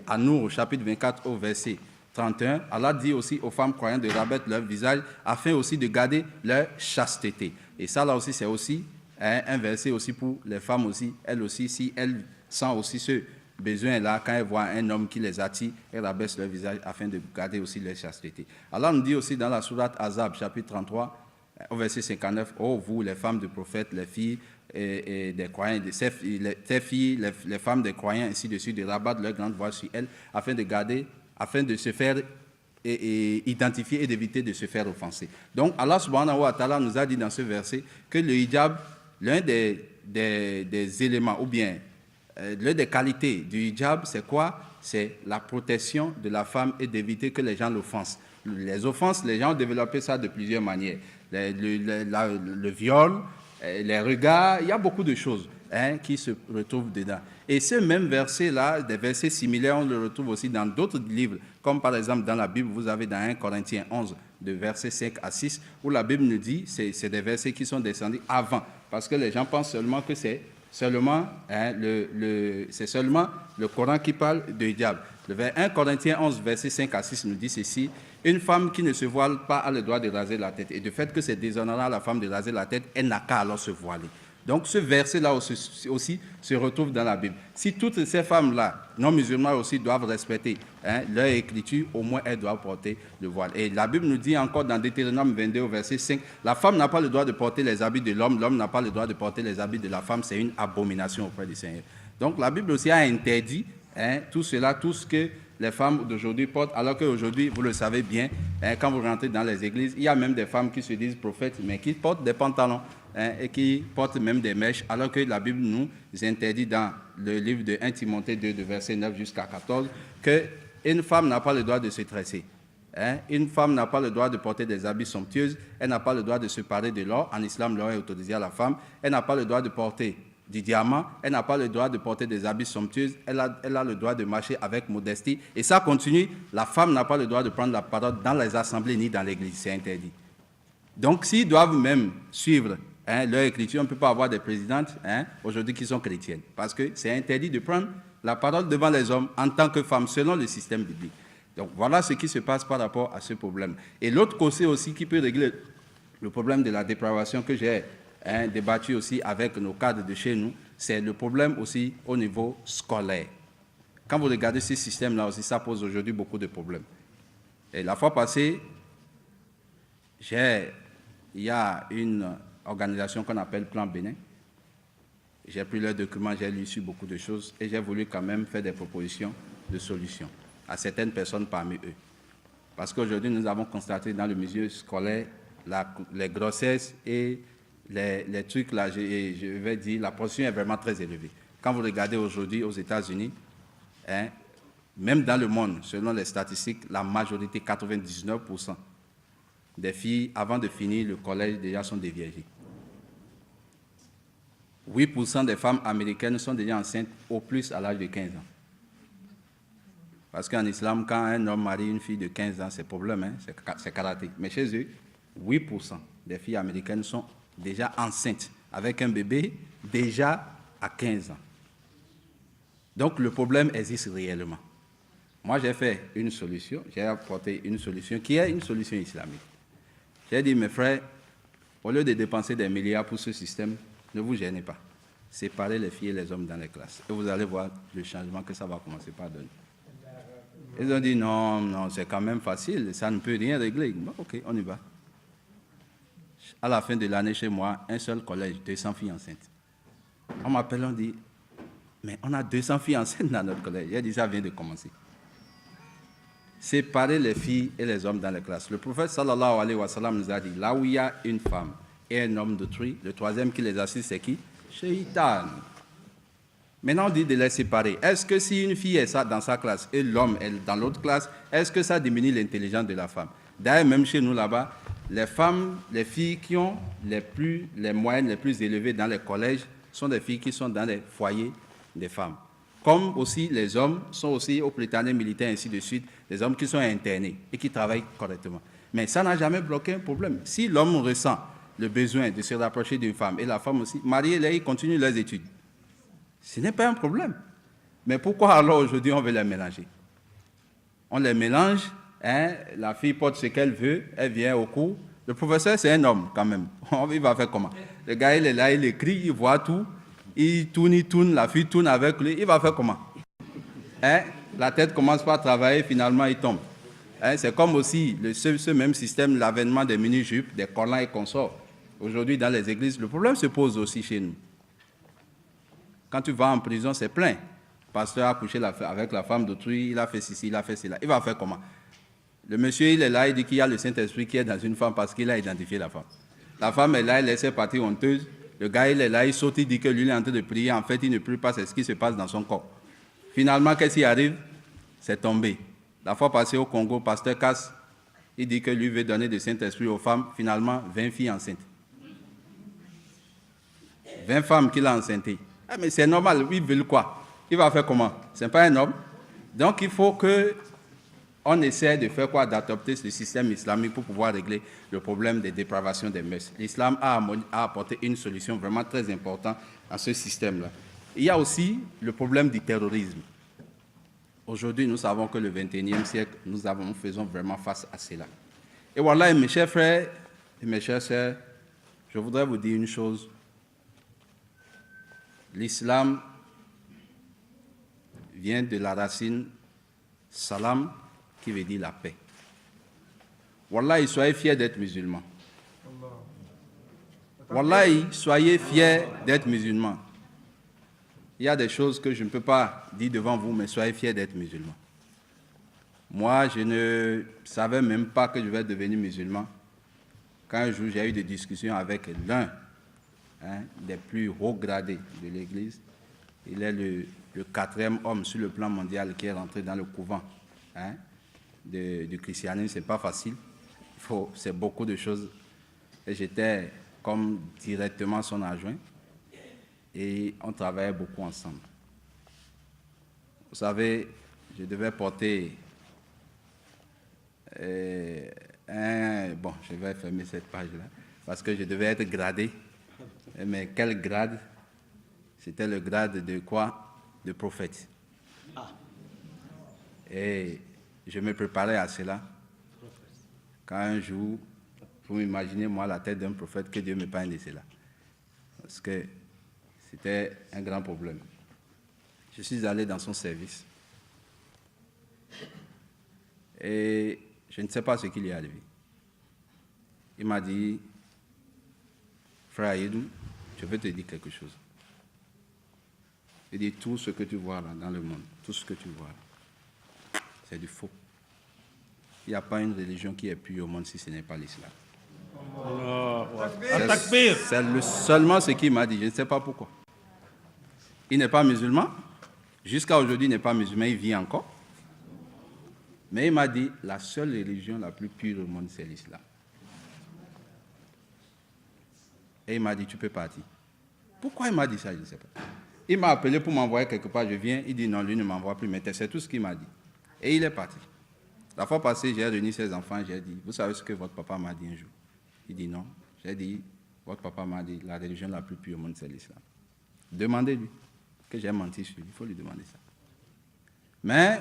An-Nur, chapitre 24, au verset 31, Allah dit aussi aux femmes croyantes de rabattre leur visage afin aussi de garder leur chasteté. Et ça, là aussi, c'est aussi un verset aussi pour les femmes aussi. Elles aussi, si elles sentent aussi ce besoin-là, quand elles voient un homme qui les attire, elles rabaissent leur visage afin de garder aussi leur chasteté. Allah nous dit aussi dans la sourate Azab, chapitre 33, au verset 59, « Oh, vous, les femmes de prophètes, les filles et des croyants, ces filles, les femmes des croyants, ainsi de suite, de rabattre leur grande voix sur elles, afin de se faire identifier et d'éviter de se faire offenser. » Donc, Allah subhanahu wa ta'ala nous a dit dans ce verset que le hijab, l'un des éléments, ou bien l'une des qualités du hijab, c'est quoi? C'est la protection de la femme et d'éviter que les gens l'offensent. Les offenses, les gens ont développé ça de plusieurs manières. Le viol, les regards, il y a beaucoup de choses qui se retrouvent dedans. Et ce même verset-là, des versets similaires, on le retrouve aussi dans d'autres livres, comme par exemple dans la Bible, vous avez dans 1 Corinthiens 11, de versets 5 à 6, où la Bible nous dit, c'est des versets qui sont descendus avant, parce que les gens pensent seulement que c'est seulement le Coran qui parle de hijab. Le 1 Corinthiens 11, versets 5 à 6 nous dit ceci: une femme qui ne se voile pas a le droit de raser la tête. Et du fait que c'est déshonorant à la femme de raser la tête, elle n'a qu'à alors se voiler. Donc ce verset-là aussi se retrouve dans la Bible. Si toutes ces femmes-là, non musulmanes aussi, doivent respecter leur écriture, au moins elles doivent porter le voile. Et la Bible nous dit encore dans Deutéronome 22 au verset 5, la femme n'a pas le droit de porter les habits de l'homme, l'homme n'a pas le droit de porter les habits de la femme, c'est une abomination auprès du Seigneur. Donc la Bible aussi a interdit tout cela, tout ce que les femmes d'aujourd'hui portent, alors qu'aujourd'hui, vous le savez bien, quand vous rentrez dans les églises, il y a même des femmes qui se disent prophètes, mais qui portent des pantalons et qui portent même des mèches, alors que la Bible nous interdit dans le livre de 1 Timothée 2, de verset 9 jusqu'à 14, qu'une femme n'a pas le droit de se tresser. Une femme n'a pas le droit de porter des habits somptueux, elle n'a pas le droit de se parer de l'or. En islam, l'or est autorisé à la femme. Elle n'a pas le droit de porter du diamant, elle n'a pas le droit de porter des habits somptueux, elle a le droit de marcher avec modestie. Et ça continue, la femme n'a pas le droit de prendre la parole dans les assemblées ni dans l'église, c'est interdit. Donc s'ils doivent même suivre leur écriture, on ne peut pas avoir des présidentes aujourd'hui qui sont chrétiennes, parce que c'est interdit de prendre la parole devant les hommes en tant que femme, selon le système biblique. Donc voilà ce qui se passe par rapport à ce problème. Et l'autre côté aussi qui peut régler le problème de la dépravation que j'ai débattu aussi avec nos cadres de chez nous, c'est le problème aussi au niveau scolaire. Quand vous regardez ce système-là aussi, ça pose aujourd'hui beaucoup de problèmes. Et la fois passée, il y a une organisation qu'on appelle Plan Bénin. J'ai pris leurs documents, j'ai lu sur beaucoup de choses et j'ai voulu quand même faire des propositions de solutions à certaines personnes parmi eux. Parce qu'aujourd'hui, nous avons constaté dans le milieu scolaire les grossesses et les trucs là, je vais dire, la portion est vraiment très élevée. Quand vous regardez aujourd'hui aux États-Unis, même dans le monde, selon les statistiques, la majorité, 99% des filles, avant de finir le collège, déjà sont déviergées. 8% des femmes américaines sont déjà enceintes au plus à l'âge de 15 ans. Parce qu'en islam, quand un homme marie une fille de 15 ans, c'est problème, c'est karaté. Mais chez eux, 8% des filles américaines sont déjà enceintes avec un bébé déjà à 15 ans. Donc le problème existe réellement. Moi, j'ai fait une solution, j'ai apporté une solution qui est une solution islamique. J'ai dit, mes frères, au lieu de dépenser des milliards pour ce système, ne vous gênez pas. Séparez les filles et les hommes dans les classes. Et vous allez voir le changement que ça va commencer par donner. Ils ont dit, non, c'est quand même facile, ça ne peut rien régler. Bon, ok, on y va. À la fin de l'année, chez moi, un seul collège, 200 filles enceintes. On m'appelle, on dit, mais on a 200 filles enceintes dans notre collège. J'ai dit, ça vient de commencer. Séparer les filles et les hommes dans les classes. Le prophète sallallahu alayhi wa sallam nous a dit, là où il y a une femme et un homme d'autrui, le troisième qui les assiste, c'est qui? Shaitan. Maintenant, on dit de les séparer. Est-ce que si une fille est dans sa classe et l'homme est dans l'autre classe, est-ce que ça diminue l'intelligence de la femme? D'ailleurs, même chez nous là-bas, les femmes, les filles qui ont les moyennes les plus élevées dans les collèges sont des filles qui sont dans les foyers des femmes. comme aussi les hommes sont aussi au Prytanée militaire, ainsi de suite, les hommes qui sont internés et qui travaillent correctement. Mais ça n'a jamais bloqué un problème. Si l'homme ressent le besoin de se rapprocher d'une femme, et la femme aussi, mariés, ils continuent leurs études. Ce n'est pas un problème. Mais pourquoi alors aujourd'hui on veut les mélanger? On les mélange, hein, la fille porte ce qu'elle veut, elle vient au cours. Le professeur, c'est un homme quand même. Il va faire comment? Le gars, il est là, il écrit, il voit tout, il tourne, la fille tourne avec lui, il va faire comment? Hein? La tête commence par travailler, finalement il tombe. Hein? C'est comme aussi ce même système, l'avènement des mini-jupes, des collants et consorts. Aujourd'hui, dans les églises, le problème se pose aussi chez nous. Quand tu vas en prison, c'est plein. Le pasteur a couché avec la femme d'autrui, il a fait ceci, il a fait cela. Il va faire comment? Le monsieur, il est là, il dit qu'il y a le Saint-Esprit qui est dans une femme parce qu'il a identifié la femme. La femme est là, elle laisse partir honteuse. Le gars, il est là, il saute, il dit que lui, il est en train de prier. En fait, il ne prie pas, c'est ce qui se passe dans son corps. Finalement, qu'est-ce qui arrive? C'est tombé. La fois passée au Congo, pasteur Casse, il dit que lui veut donner du Saint-Esprit aux femmes. Finalement, 20 filles enceintes. 20 femmes qu'il a enceintes. Ah, mais c'est normal, ils veulent quoi? Il va faire comment? Ce n'est pas un homme. Donc, il faut qu'on essaie de faire quoi? D'adopter ce système islamique pour pouvoir régler le problème des dépravations des mœurs. L'islam a apporté une solution vraiment très importante à ce système-là. Il y a aussi le problème du terrorisme. Aujourd'hui, nous savons que le 21e siècle, nous faisons vraiment face à cela. Et voilà, mes chers frères et mes chères sœurs, je voudrais vous dire une chose. L'islam vient de la racine salam, qui veut dire la paix. Wallahi, soyez fiers d'être musulmans. Wallahi, soyez fiers d'être musulmans. Il y a des choses que je ne peux pas dire devant vous, mais soyez fiers d'être musulmans. Moi, je ne savais même pas que je vais devenir musulman. Quand un jour, j'ai eu des discussions avec l'un des plus hauts gradés de l'Église, il est le 4e homme sur le plan mondial qui est rentré dans le couvent du christianisme. Ce n'est pas facile, c'est beaucoup de choses. Et j'étais comme directement son adjoint et on travaillait beaucoup ensemble. Vous savez, je devais porter bon, je vais fermer cette page-là parce que je devais être gradé. Mais quel grade? C'était le grade de quoi? De prophète. Et je me préparais à cela. Quand un jour, vous imaginez moi la tête d'un prophète, que Dieu me parle de cela. Parce que c'était un grand problème. Je suis allé dans son service. Et je ne sais pas ce qui lui est arrivé. Il m'a dit, frère Aïdou, je veux te dire quelque chose. Il dit, tout ce que tu vois là dans le monde, tout ce que tu vois là, c'est du faux. Il n'y a pas une religion qui est pure au monde si ce n'est pas l'islam. C'est seulement ce qu'il m'a dit, je ne sais pas pourquoi. Il n'est pas musulman, jusqu'à aujourd'hui il n'est pas musulman, il vit encore. Mais il m'a dit, la seule religion la plus pure au monde, c'est l'islam. Et il m'a dit, tu peux partir. Pourquoi il m'a dit ça, je ne sais pas. Il m'a appelé pour m'envoyer quelque part, je viens, il dit non, lui ne m'envoie plus, mais c'est tout ce qu'il m'a dit. Et il est parti. La fois passée, j'ai réuni ses enfants, j'ai dit, vous savez ce que votre papa m'a dit un jour? Il dit non. J'ai dit, votre papa m'a dit, la religion la plus pure au monde, c'est l'islam. Demandez-lui, que j'ai menti sur lui, il faut lui demander ça. Mais,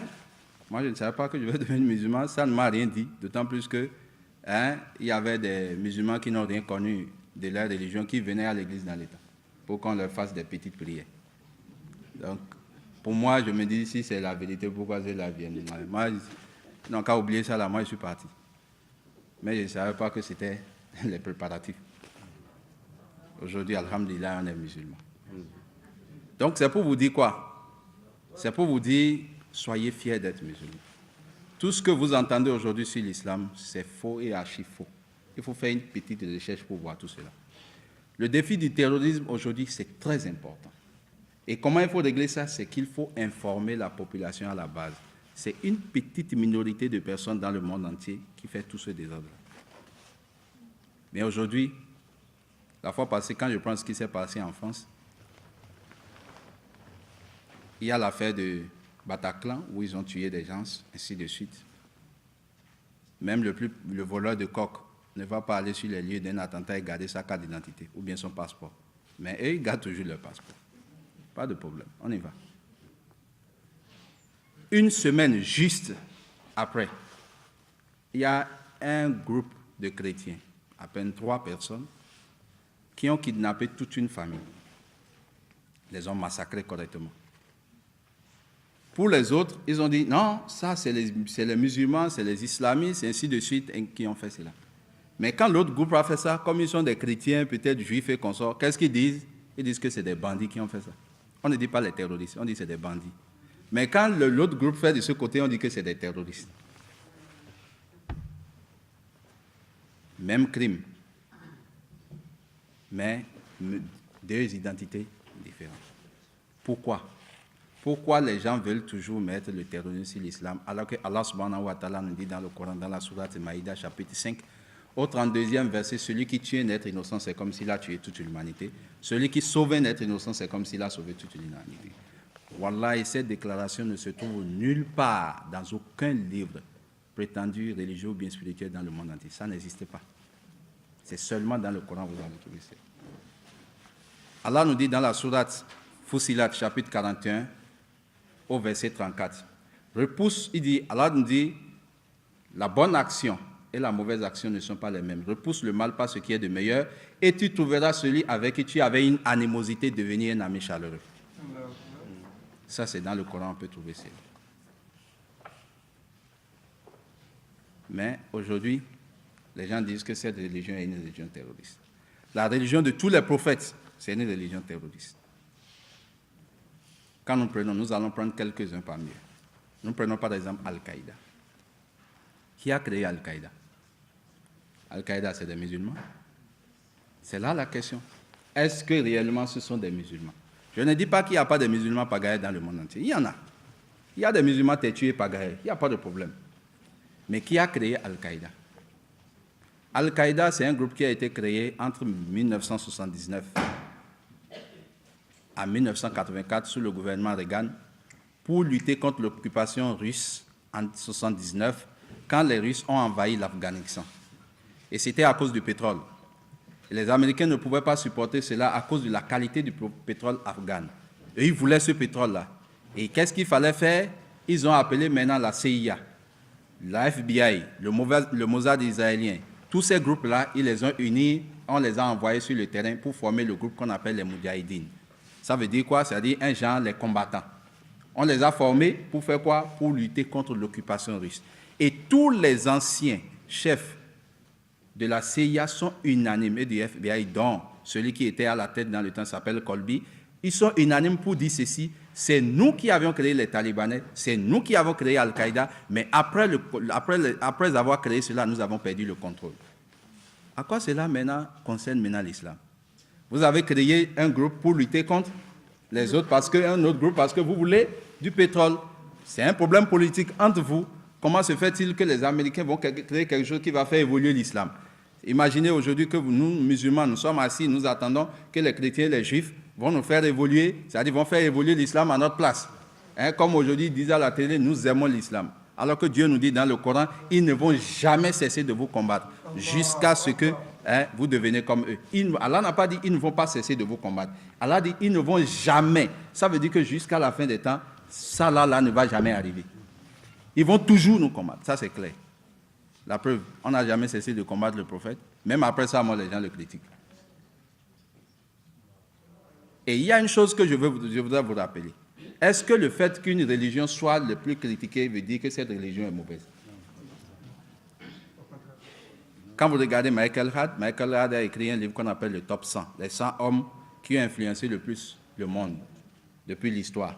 moi je ne savais pas que je vais devenir musulman, ça ne m'a rien dit, d'autant plus que il y avait des musulmans qui n'ont rien connu de leur religion, qui venaient à l'église dans l'État, pour qu'on leur fasse des petites prières. Donc, pour moi, je me dis, si c'est la vérité, pourquoi je la vienne? Moi, ils n'ont qu'à oublier ça là, moi je suis parti. Mais je ne savais pas que c'était les préparatifs. Aujourd'hui, alhamdulillah, on est musulmans. Donc, c'est pour vous dire quoi? C'est pour vous dire, soyez fiers d'être musulmans. Tout ce que vous entendez aujourd'hui sur l'islam, c'est faux et archi faux. Il faut faire une petite recherche pour voir tout cela. Le défi du terrorisme aujourd'hui, c'est très important. Et comment il faut régler ça? C'est qu'il faut informer la population à la base. C'est une petite minorité de personnes dans le monde entier qui fait tout ce désordre. Mais aujourd'hui, la fois passée, quand je prends ce qui s'est passé en France, il y a l'affaire de Bataclan, où ils ont tué des gens, ainsi de suite. Même le voleur de coq ne va pas aller sur les lieux d'un attentat et garder sa carte d'identité, ou bien son passeport. Mais eux, ils gardent toujours leur passeport. Pas de problème, on y va. Une semaine juste après, il y a un groupe de chrétiens, à peine 3 personnes, qui ont kidnappé toute une famille. Ils les ont massacrés correctement. Pour les autres, ils ont dit, non, ça c'est les musulmans, c'est les islamistes, et ainsi de suite, qui ont fait cela. Mais quand l'autre groupe a fait ça, comme ils sont des chrétiens, peut-être juifs et consorts, qu'est-ce qu'ils disent? Ils disent que c'est des bandits qui ont fait ça. On ne dit pas les terroristes, on dit que c'est des bandits. Mais quand l'autre groupe fait de ce côté, on dit que c'est des terroristes. Même crime, mais 2 identités différentes. Pourquoi? Pourquoi les gens veulent toujours mettre le terrorisme sur l'islam, alors que Allah subhanahu wa ta'ala nous dit dans le Coran, dans la sourate Maïda, chapitre 5, au 32e verset, celui qui tue un être innocent, c'est comme s'il a tué toute l'humanité. Celui qui sauve un être innocent, c'est comme s'il a sauvé toute l'humanité. Wallah, et cette déclaration ne se trouve nulle part, dans aucun livre prétendu religieux ou bien spirituel dans le monde entier. Ça n'existe pas. C'est seulement dans le Coran que vous allez trouver ça. Allah nous dit dans la sourate Fussilat, chapitre 41, au verset 34. Repousse, il dit, Allah nous dit, la bonne action et la mauvaise action ne sont pas les mêmes. Repousse le mal par ce qui est de meilleur, et tu trouveras celui avec qui tu avais une animosité devenir un ami chaleureux. Ça, c'est dans le Coran, on peut trouver ça. Mais aujourd'hui, les gens disent que cette religion est une religion terroriste. La religion de tous les prophètes, c'est une religion terroriste. Quand nous allons prendre quelques-uns parmi eux. Nous prenons par exemple Al-Qaïda. Qui a créé Al-Qaïda? Al-Qaïda, c'est des musulmans? C'est là la question. Est-ce que réellement ce sont des musulmans? Je ne dis pas qu'il n'y a pas de musulmans pagailleurs dans le monde entier. Il y en a. Il y a des musulmans tués pagailleurs. Il n'y a pas de problème. Mais qui a créé Al-Qaïda? Al-Qaïda, c'est un groupe qui a été créé entre 1979 à 1984 sous le gouvernement Reagan pour lutter contre l'occupation russe en 1979 quand les Russes ont envahi l'Afghanistan. Et c'était à cause du pétrole. Et les Américains ne pouvaient pas supporter cela à cause de la qualité du pétrole afghan. Et ils voulaient ce pétrole-là. Et qu'est-ce qu'il fallait faire? Ils ont appelé maintenant la CIA, la FBI, le Mossad israélien. Tous ces groupes-là, ils les ont unis, on les a envoyés sur le terrain pour former le groupe qu'on appelle les Moudjahidines. Ça veut dire quoi? C'est-à-dire un genre, les combattants. On les a formés pour faire quoi? Pour lutter contre l'occupation russe. Et tous les anciens chefs de la CIA sont unanimes, et du FBI, dont celui qui était à la tête dans le temps s'appelle Colby, ils sont unanimes pour dire ceci: c'est nous qui avions créé les Talibanais, c'est nous qui avons créé Al-Qaïda, mais après avoir créé cela, nous avons perdu le contrôle. À quoi cela concerne l'islam? Vous avez créé un groupe pour lutter contre les autres, un autre groupe parce que vous voulez du pétrole. C'est un problème politique entre vous. Comment se fait-il que les Américains vont créer quelque chose qui va faire évoluer l'islam? Imaginez aujourd'hui que nous, musulmans, nous sommes assis, nous attendons que les chrétiens et les juifs vont nous faire évoluer, c'est-à-dire vont faire évoluer l'islam à notre place. Comme aujourd'hui, ils disent à la télé, nous aimons l'islam. Alors que Dieu nous dit dans le Coran, ils ne vont jamais cesser de vous combattre jusqu'à ce que vous devenez comme eux. Allah n'a pas dit ils ne vont pas cesser de vous combattre. Allah dit ils ne vont jamais. Ça veut dire que jusqu'à la fin des temps, ça là ne va jamais arriver. Ils vont toujours nous combattre, ça c'est clair. La preuve, on n'a jamais cessé de combattre le prophète. Même après ça, moi, les gens le critiquent. Et il y a une chose que je voudrais vous rappeler. Est-ce que le fait qu'une religion soit le plus critiquée veut dire que cette religion est mauvaise? Quand vous regardez Michael Hart a écrit un livre qu'on appelle le Top 100, les 100 hommes qui ont influencé le plus le monde depuis l'histoire.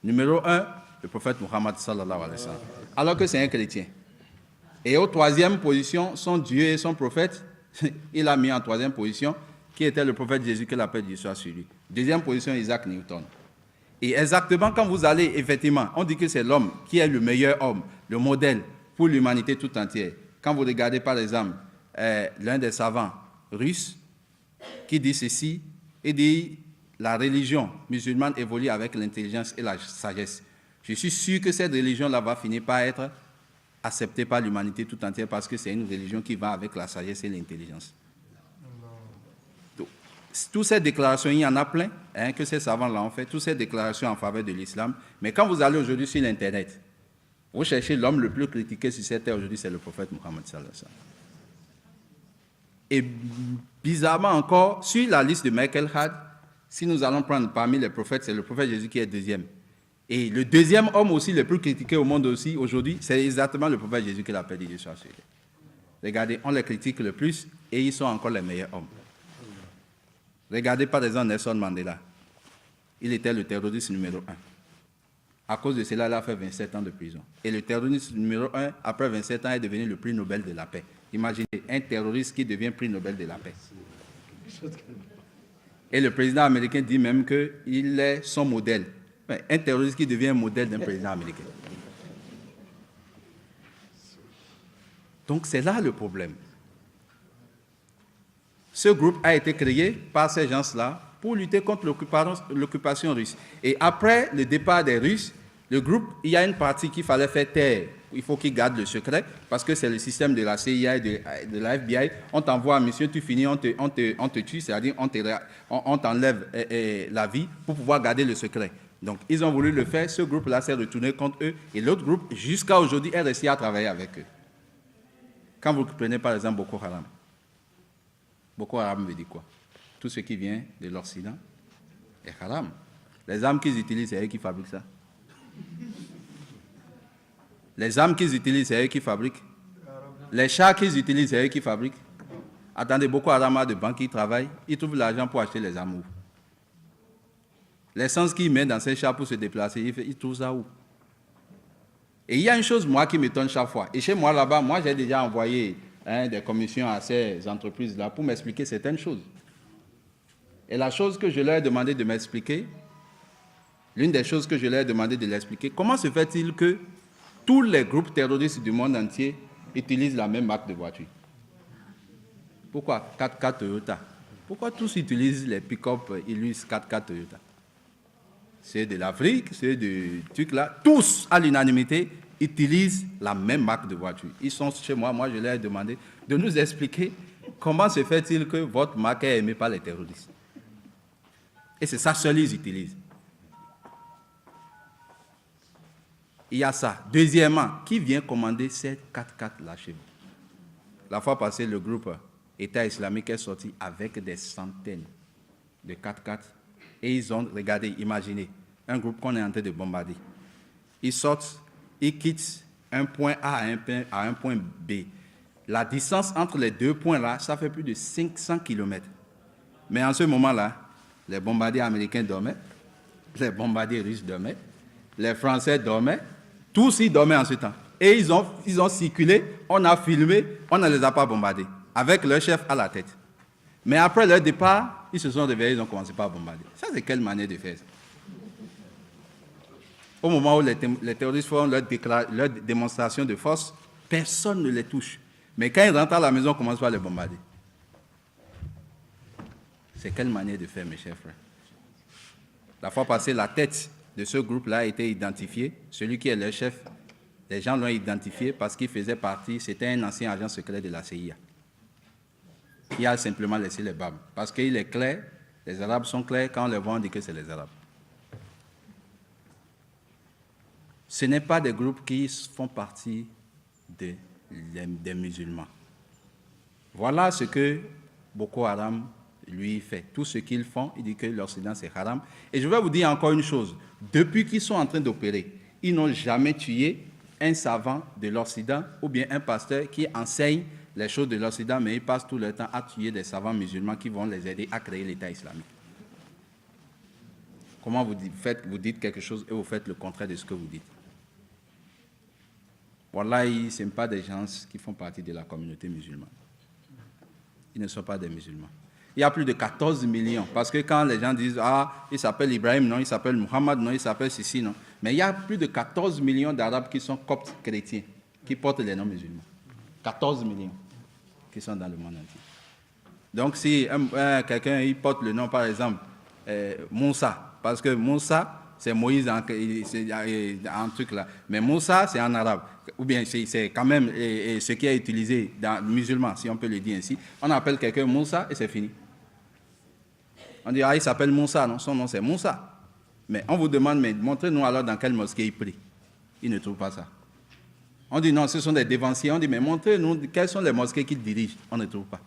Numéro 1, le prophète Muhammad sallallahu alayhi wa sallam, alors que c'est un chrétien. Et au 3e position, son Dieu et son prophète, il a mis en 3e position, qui était le prophète Jésus, que la paix de Dieu soit sur lui. 2e position, Isaac Newton. Et exactement quand vous allez, effectivement, on dit que c'est l'homme qui est le meilleur homme, le modèle pour l'humanité tout entière. Quand vous regardez par exemple l'un des savants russes qui dit ceci, il dit la religion musulmane évolue avec l'intelligence et la sagesse, je suis sûr que cette religion-là va finir par être acceptée par l'humanité tout entière parce que c'est une religion qui va avec la sagesse et l'intelligence. Toutes ces déclarations, il y en a plein que ces savants-là ont fait, toutes ces déclarations en faveur de l'islam. Mais quand vous allez aujourd'hui sur l'Internet, vous cherchez l'homme le plus critiqué sur cette terre aujourd'hui, c'est le prophète Mohammed sallallahu alayhi wa sallam. Et bizarrement encore, sur la liste de Michael Hart, si nous allons prendre parmi les prophètes, c'est le prophète Jésus qui est deuxième. Et le deuxième homme aussi le plus critiqué au monde aussi aujourd'hui, c'est exactement le prophète Jésus qui l'appelle Jésus. Regardez, on les critique le plus et ils sont encore les meilleurs hommes. Regardez par exemple Nelson Mandela. Il était le terroriste numéro 1. À cause de cela, il a fait 27 ans de prison. Et le terroriste numéro 1, après 27 ans, est devenu le prix Nobel de la paix. Imaginez, un terroriste qui devient prix Nobel de la paix. Et le président américain dit même qu'il est son modèle. Un terroriste qui devient un modèle d'un président américain. Donc c'est là le problème. Ce groupe a été créé par ces gens-là pour lutter contre l'occupation russe. Et après le départ des Russes, le groupe, il y a une partie qu'il fallait faire taire. Il faut qu'ils gardent le secret parce que c'est le système de la CIA et de la FBI. On t'envoie, monsieur, tu finis, on te tue, c'est-à-dire on t'enlève la vie pour pouvoir garder le secret. Donc, ils ont voulu le faire. Ce groupe-là s'est retourné contre eux. Et l'autre groupe, jusqu'à aujourd'hui, est resté à travailler avec eux. Quand vous prenez par exemple Boko Haram, Boko Haram veut dire quoi? Tout ce qui vient de l'Occident est haram. Les armes qu'ils utilisent, c'est eux qui fabriquent ça. Les armes qu'ils utilisent, c'est eux qui fabriquent. Les chars qu'ils utilisent, c'est eux qui fabriquent. Attendez, Boko Haram a de banques qui travaillent. Ils trouvent l'argent pour acheter les armes où? L'essence qu'ils mettent dans ces chars pour se déplacer, ils trouvent ça où? Et il y a une chose, moi, qui m'étonne chaque fois. Et chez moi, là-bas, moi, j'ai déjà envoyé des commissions à ces entreprises-là pour m'expliquer certaines choses. Et la chose que je leur ai demandé de m'expliquer, l'une des choses que je leur ai demandé de l'expliquer, comment se fait-il que tous les groupes terroristes du monde entier utilisent la même marque de voiture? Pourquoi 4x4 Toyota? Pourquoi tous utilisent les pick-up Hilux 4x4 Toyota? C'est de l'Afrique, c'est de trucs là. Tous, à l'unanimité, utilisent la même marque de voiture. Ils sont chez moi, je leur ai demandé de nous expliquer comment se fait-il que votre marque est aimée par les terroristes. Et c'est ça seul qu'ils utilisent. Il y a ça. Deuxièmement, qui vient commander ces 4x4 là chez vous? La fois passée, le groupe État islamique est sorti avec des centaines de 4x4. Et ils ont, regardez, imaginez, un groupe qu'on est en train de bombarder. Ils sortent, ils quittent un point A à un point B. La distance entre les deux points là, ça fait plus de 500 km. Mais en ce moment-là, les bombardiers américains dormaient, les bombardiers russes dormaient, les Français dormaient, tous ils dormaient en ce temps. Et ils ont circulé, on a filmé, on ne les a pas bombardés, avec leur chef à la tête. Mais après leur départ, ils se sont réveillés, ils ont commencé par bombarder. Ça, c'est quelle manière de faire ça? Au moment où les terroristes font leur démonstration de force, personne ne les touche. Mais quand ils rentrent à la maison, on commence par les bombarder. C'est quelle manière de faire, mes chers frères? La fois passée, la tête de ce groupe-là a été identifiée. Celui qui est leur chef, les gens l'ont identifié parce qu'il faisait partie, c'était un ancien agent secret de la CIA. Il a simplement laissé les barbes. Parce qu'il est clair, les Arabes sont clairs, quand on les voit, on dit que c'est les Arabes. Ce n'est pas des groupes qui font partie des musulmans. Voilà ce que Boko Haram, lui, fait. Tout ce qu'ils font, il dit que l'Occident, c'est haram. Et je vais vous dire encore une chose. Depuis qu'ils sont en train d'opérer, ils n'ont jamais tué un savant de l'Occident ou bien un pasteur qui enseigne les choses de l'Occident, mais ils passent tout le temps à tuer des savants musulmans qui vont les aider à créer l'État islamique. Comment vous dites quelque chose et vous faites le contraire de ce que vous dites? Wallahi, ce ne sont pas des gens qui font partie de la communauté musulmane. Ils ne sont pas des musulmans. Il y a plus de 14 millions, parce que quand les gens disent « Ah, il s'appelle Ibrahim, non, il s'appelle Muhammad, non, il s'appelle Sissi, non », mais il y a plus de 14 millions d'Arabes qui sont coptes chrétiens, qui portent les noms musulmans. 14 millions qui sont dans le monde entier. Donc si quelqu'un il porte le nom, par exemple, Moussa, parce que Moussa, c'est Moïse c'est un truc là. Mais Moussa, c'est en arabe. Ou bien c'est quand même ce qui est utilisé dans le musulman, si on peut le dire ainsi. On appelle quelqu'un Moussa et c'est fini. On dit, il s'appelle Moussa, non, son nom c'est Moussa. Mais on vous demande, mais montrez-nous alors dans quelle mosquée il prie. Il ne trouve pas ça. On dit, non, ce sont des dévanciers. On dit, mais montrez-nous quelles sont les mosquées qu'il dirige. On ne trouve pas.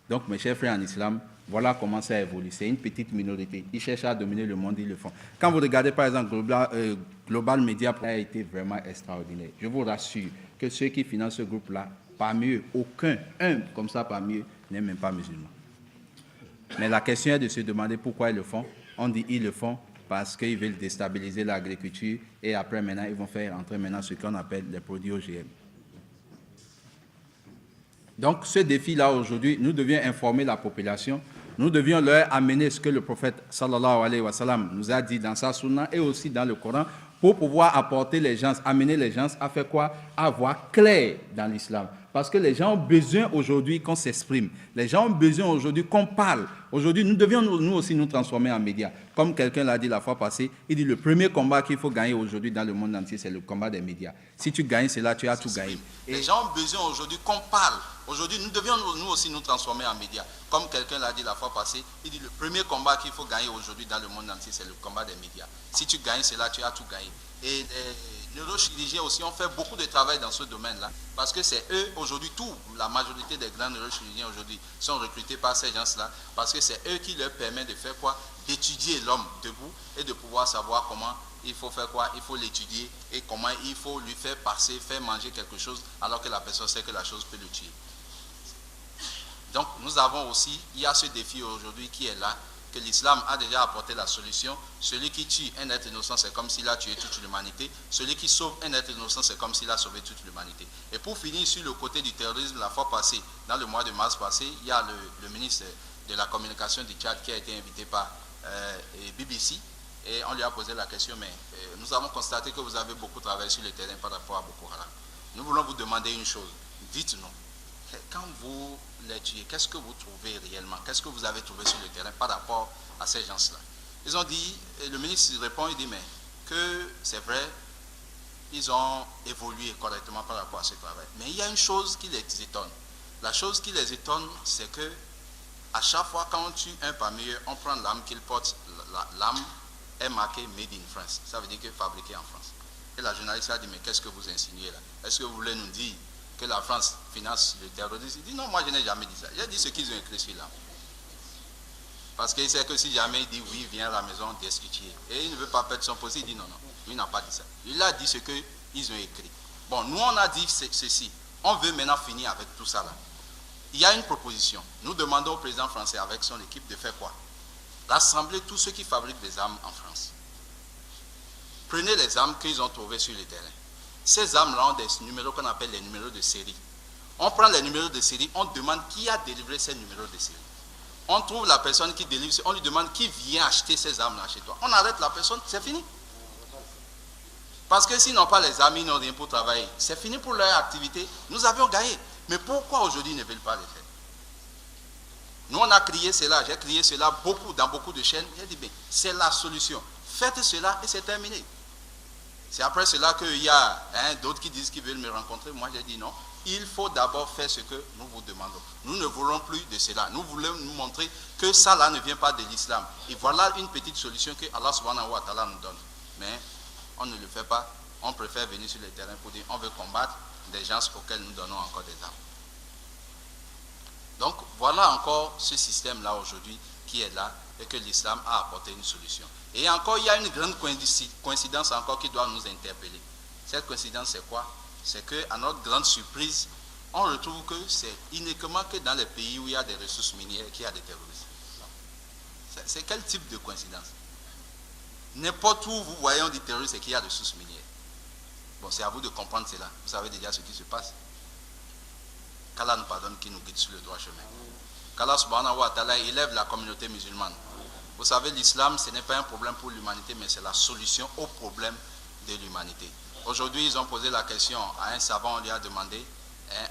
Donc, mes chers frères en islam, voilà comment ça évolue. C'est une petite minorité. Ils cherchent à dominer le monde, ils le font. Quand vous regardez, par exemple, Global Media, ça a été vraiment extraordinaire. Je vous rassure que ceux qui financent ce groupe-là, parmi eux, aucun, un comme ça parmi eux, n'est même pas musulman. Mais la question est de se demander pourquoi ils le font. On dit ils le font parce qu'ils veulent déstabiliser l'agriculture et après, maintenant, ils vont faire entrer maintenant ce qu'on appelle les produits OGM. Donc, ce défi-là, aujourd'hui, nous devions informer la population. Nous devions leur amener ce que le prophète, sallallahu alayhi wa sallam, nous a dit dans sa sunna et aussi dans le Coran, pour pouvoir apporter les gens, amener les gens à faire quoi? À voir clair dans l'islam. Parce que les gens ont besoin aujourd'hui qu'on s'exprime. Les gens ont besoin aujourd'hui qu'on parle. Aujourd'hui, nous devions nous aussi nous transformer en médias. Comme quelqu'un l'a dit la fois passée, il dit le premier combat qu'il faut gagner aujourd'hui dans le monde entier, c'est le combat des médias. Si tu gagnes cela, tu as tout gagné. Et les gens ont besoin aujourd'hui qu'on parle. Aujourd'hui, nous devions nous aussi nous transformer en médias. Comme quelqu'un l'a dit la fois passée, il dit le premier combat qu'il faut gagner aujourd'hui dans le monde entier, c'est le combat des médias. Si tu gagnes cela, tu as tout gagné. Et les neurochirurgiens aussi ont fait beaucoup de travail dans ce domaine-là, parce que c'est eux aujourd'hui, la majorité des grands neurochirurgiens aujourd'hui sont recrutés par ces gens-là, parce que c'est eux qui leur permettent de faire quoi? D'étudier l'homme debout et de pouvoir savoir comment il faut faire quoi? Il faut l'étudier et comment il faut lui faire passer, faire manger quelque chose, alors que la personne sait que la chose peut le tuer. Donc nous avons aussi, il y a ce défi aujourd'hui qui est là, que l'islam a déjà apporté la solution. Celui qui tue un être innocent, c'est comme s'il a tué toute l'humanité. Celui qui sauve un être innocent, c'est comme s'il a sauvé toute l'humanité. Et pour finir sur le côté du terrorisme, la fois passée, dans le mois de mars passé, il y a le ministre de la communication du Tchad qui a été invité par BBC, et on lui a posé la question, mais nous avons constaté que vous avez beaucoup travaillé sur le terrain par rapport à Boko Haram. Nous voulons vous demander une chose, dites-nous, quand vous les tuez, qu'est-ce que vous trouvez réellement? Qu'est-ce que vous avez trouvé sur le terrain par rapport à ces gens-là? Ils ont dit, et le ministre répond, il dit, mais que c'est vrai, ils ont évolué correctement par rapport à ce travail. Mais il y a une chose qui les étonne. La chose qui les étonne, c'est que à chaque fois qu'on tue un parmi eux, on prend l'arme qu'ils portent, l'arme est marquée Made in France. Ça veut dire que fabriquée en France. Et la journaliste a dit, mais qu'est-ce que vous insinuez là? Est-ce que vous voulez nous dire que la France finance le terrorisme? Il dit non, moi je n'ai jamais dit ça. J'ai dit ce qu'ils ont écrit sur là. Parce qu'il sait que si jamais il dit oui, viens à la maison discuter. Et il ne veut pas perdre son poste, il dit non, non, lui n'a pas dit ça. Il a dit ce qu'ils ont écrit. Bon, nous on a dit ceci. On veut maintenant finir avec tout ça là. Il y a une proposition. Nous demandons au président français avec son équipe de faire quoi? Rassembler tous ceux qui fabriquent des armes en France. Prenez les armes qu'ils ont trouvées sur le terrain. Ces armes-là ont des numéros qu'on appelle les numéros de série. On prend les numéros de série, on demande qui a délivré ces numéros de série. On trouve la personne qui délivre, on lui demande qui vient acheter ces armes-là chez toi. On arrête la personne, c'est fini. Parce que s'ils n'ont pas les armes, ils n'ont rien pour travailler. C'est fini pour leur activité. Nous avions gagné. Mais pourquoi aujourd'hui ils ne veulent pas le faire? Nous, on a crié cela, j'ai crié cela dans beaucoup de chaînes. J'ai dit, mais c'est la solution. Faites cela et c'est terminé. C'est après cela qu'il y a d'autres qui disent qu'ils veulent me rencontrer. Moi, j'ai dit non. Il faut d'abord faire ce que nous vous demandons. Nous ne voulons plus de cela. Nous voulons nous montrer que ça là ne vient pas de l'islam. Et voilà une petite solution que Allah subhanahu wa ta'ala nous donne. Mais on ne le fait pas. On préfère venir sur le terrain pour dire on veut combattre des gens auxquels nous donnons encore des armes. Donc voilà encore ce système-là aujourd'hui qui est là et que l'islam a apporté une solution. Et encore, il y a une grande coïncidence encore qui doit nous interpeller. Cette coïncidence, c'est quoi? C'est qu'à notre grande surprise, on retrouve que c'est uniquement que dans les pays où il y a des ressources minières qu'il y a des terroristes. C'est quel type de coïncidence? N'importe où vous voyez des terroristes et qu'il y a des ressources minières. Bon, c'est à vous de comprendre cela. Vous savez déjà ce qui se passe. Qu'Allah nous pardonne, qui nous guide sur le droit chemin. Qu'Allah subhanahu wa ta'ala élève la communauté musulmane. Vous savez, l'islam, ce n'est pas un problème pour l'humanité, mais c'est la solution au problème de l'humanité. Aujourd'hui, ils ont posé la question à un savant, on lui a demandé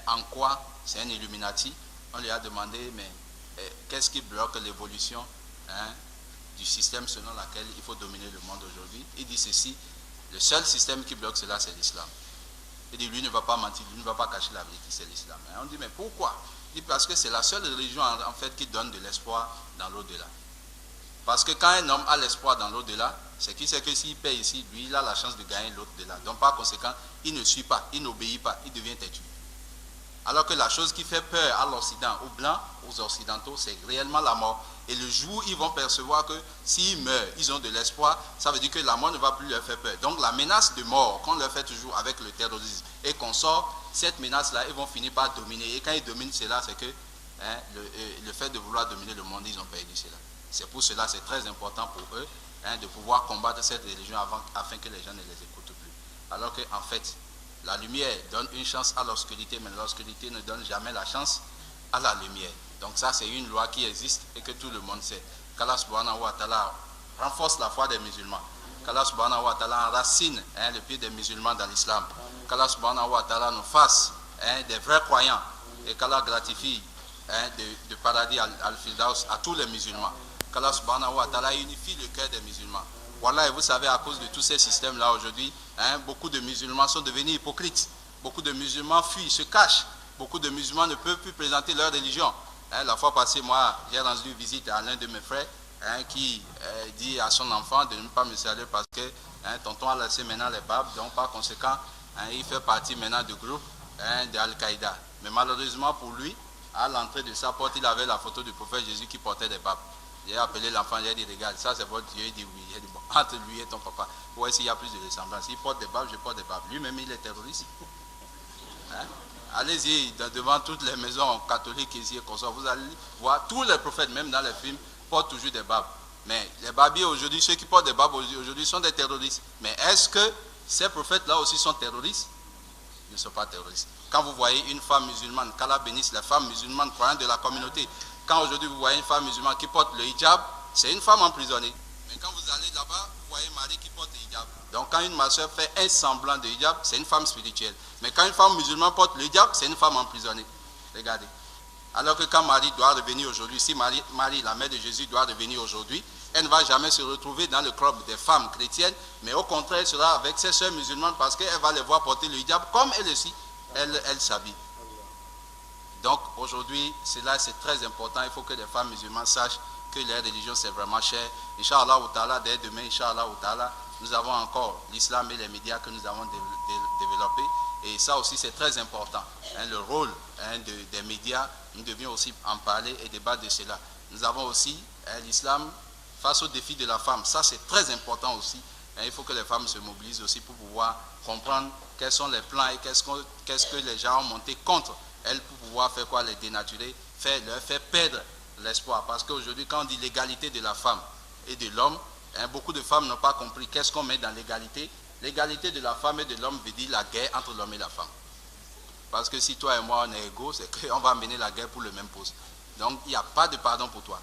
en quoi, c'est un Illuminati, on lui a demandé, mais qu'est-ce qui bloque l'évolution du système selon lequel il faut dominer le monde aujourd'hui. Il dit ceci, le seul système qui bloque cela, c'est l'islam. Il dit, lui ne va pas mentir, lui ne va pas cacher la vérité, c'est l'islam. Et on dit, mais pourquoi? Il dit, parce que c'est la seule religion en fait qui donne de l'espoir dans l'au-delà. Parce que quand un homme a l'espoir dans l'au-delà, c'est qu'il sait que s'il paie ici, lui, il a la chance de gagner l'au-delà. Donc par conséquent, il ne suit pas, il n'obéit pas, il devient têtu. Alors que la chose qui fait peur à l'Occident, aux Blancs, aux Occidentaux, c'est réellement la mort. Et le jour où ils vont percevoir que s'ils meurent, ils ont de l'espoir, ça veut dire que la mort ne va plus leur faire peur. Donc la menace de mort, qu'on leur fait toujours avec le terrorisme et qu'on sort, cette menace-là, ils vont finir par dominer. Et quand ils dominent cela, c'est que le fait de vouloir dominer le monde, ils ont perdu cela. C'est pour cela, c'est très important pour eux de pouvoir combattre cette religion afin que les gens ne les écoutent plus. Alors qu'en fait, la lumière donne une chance à l'obscurité, mais l'obscurité ne donne jamais la chance à la lumière. Donc ça, c'est une loi qui existe et que tout le monde sait. Qu'Allah subhanahu wa ta'ala renforce la foi des musulmans. Qu'Allah subhanahu wa ta'ala enracine le pied des musulmans dans l'islam. Qu'Allah subhanahu wa ta'ala nous fasse des vrais croyants. Et qu'Allah gratifie de paradis al-Firdaus à tous les musulmans. Qu'Allah subhanahu wa ta'ala unifie le cœur des musulmans. Voilà, et vous savez, à cause de tous ces systèmes-là aujourd'hui, beaucoup de musulmans sont devenus hypocrites. Beaucoup de musulmans fuient, se cachent. Beaucoup de musulmans ne peuvent plus présenter leur religion. La fois passée, moi, j'ai rendu visite à l'un de mes frères qui dit à son enfant de ne pas me saluer parce que tonton a laissé maintenant les babes. Donc, par conséquent, il fait partie maintenant du groupe de Al-Qaïda. Mais malheureusement pour lui, à l'entrée de sa porte, il avait la photo du prophète Jésus qui portait des babes. J'ai appelé l'enfant, j'ai dit, regarde, ça c'est votre Dieu. Il dit oui. J'ai dit, bon, entre lui et ton papa, pour voir s'il y a plus de ressemblance. Il porte des babes, je porte des babes. Lui-même, il est terroriste. Allez-y, devant toutes les maisons catholiques ici et comme ça, vous allez voir, tous les prophètes, même dans les films, portent toujours des babes. Mais les babiers aujourd'hui, ceux qui portent des babes aujourd'hui sont des terroristes. Mais est-ce que ces prophètes-là aussi sont terroristes? Ils ne sont pas terroristes. Quand vous voyez une femme musulmane, qu'Allah bénisse les femmes musulmanes croyantes de la communauté, quand aujourd'hui vous voyez une femme musulmane qui porte le hijab, c'est une femme emprisonnée. Mais quand vous allez là-bas, vous voyez Marie qui porte le hijab. Donc quand une soeur fait un semblant de hijab, c'est une femme spirituelle. Mais quand une femme musulmane porte le hijab, c'est une femme emprisonnée. Regardez. Alors que quand Marie doit revenir aujourd'hui, si Marie, la mère de Jésus, doit revenir aujourd'hui, elle ne va jamais se retrouver dans le club des femmes chrétiennes, mais au contraire, elle sera avec ses soeurs musulmanes parce qu'elle va les voir porter le hijab comme elle aussi, elle s'habille. Donc aujourd'hui, cela c'est très important. Il faut que les femmes musulmanes sachent que leur religion c'est vraiment cher. Inch'Allah ou ta'ala, dès demain, Inch'Allah ou ta'ala, nous avons encore l'islam et les médias que nous avons développés. Et ça aussi c'est très important. Le rôle des médias, nous devions aussi en parler et débattre de cela. Nous avons aussi l'islam face au défi de la femme. Ça c'est très important aussi. Il faut que les femmes se mobilisent aussi pour pouvoir comprendre quels sont les plans et qu'est-ce que les gens ont monté contre elles pour pouvoir faire quoi, les dénaturer, leur faire perdre l'espoir. Parce qu'aujourd'hui, quand on dit l'égalité de la femme et de l'homme, beaucoup de femmes n'ont pas compris qu'est-ce qu'on met dans l'égalité. L'égalité de la femme et de l'homme veut dire la guerre entre l'homme et la femme. Parce que si toi et moi on est égaux, c'est qu'on va mener la guerre pour le même poste. Donc il n'y a pas de pardon pour toi.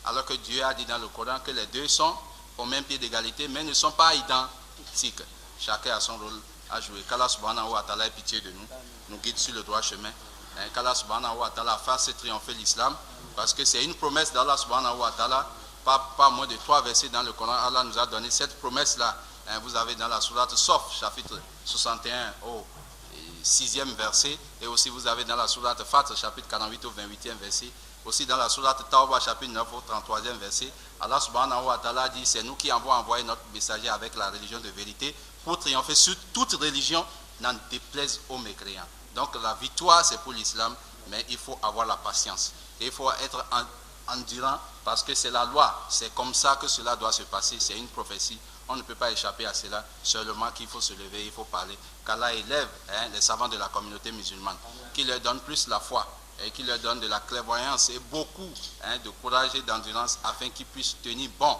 Alors que Dieu a dit dans le Coran que les deux sont au même pied d'égalité, mais ne sont pas identiques. Chacun a son rôle à jouer. Qu'Allah subhanahu wa ta'ala ait pitié de nous guide sur le droit chemin. Qu'Allah subhanahu wa ta'ala fasse triompher l'islam, parce que c'est une promesse d'Allah subhanahu wa ta'ala. Pas moins de 3 versets dans le Coran, Allah nous a donné cette promesse-là. Vous avez dans la sourate Sof, chapitre 61 au 6e verset, et aussi vous avez dans la sourate Fath, chapitre 48 au 28e verset, aussi dans la sourate Tawbah, chapitre 9 au 33e verset. Allah subhanahu wa ta'ala dit, c'est nous qui avons envoyé notre messager avec la religion de vérité pour triompher sur toute religion, n'en déplaise aux mécréants. Donc la victoire c'est pour l'islam, mais il faut avoir la patience. Et il faut être endurant parce que c'est la loi. C'est comme ça que cela doit se passer. C'est une prophétie. On ne peut pas échapper à cela. Seulement qu'il faut se lever, il faut parler. Qu'Allah élève les savants de la communauté musulmane, qui leur donne plus la foi et qui leur donne de la clairvoyance et beaucoup de courage et d'endurance afin qu'ils puissent tenir bon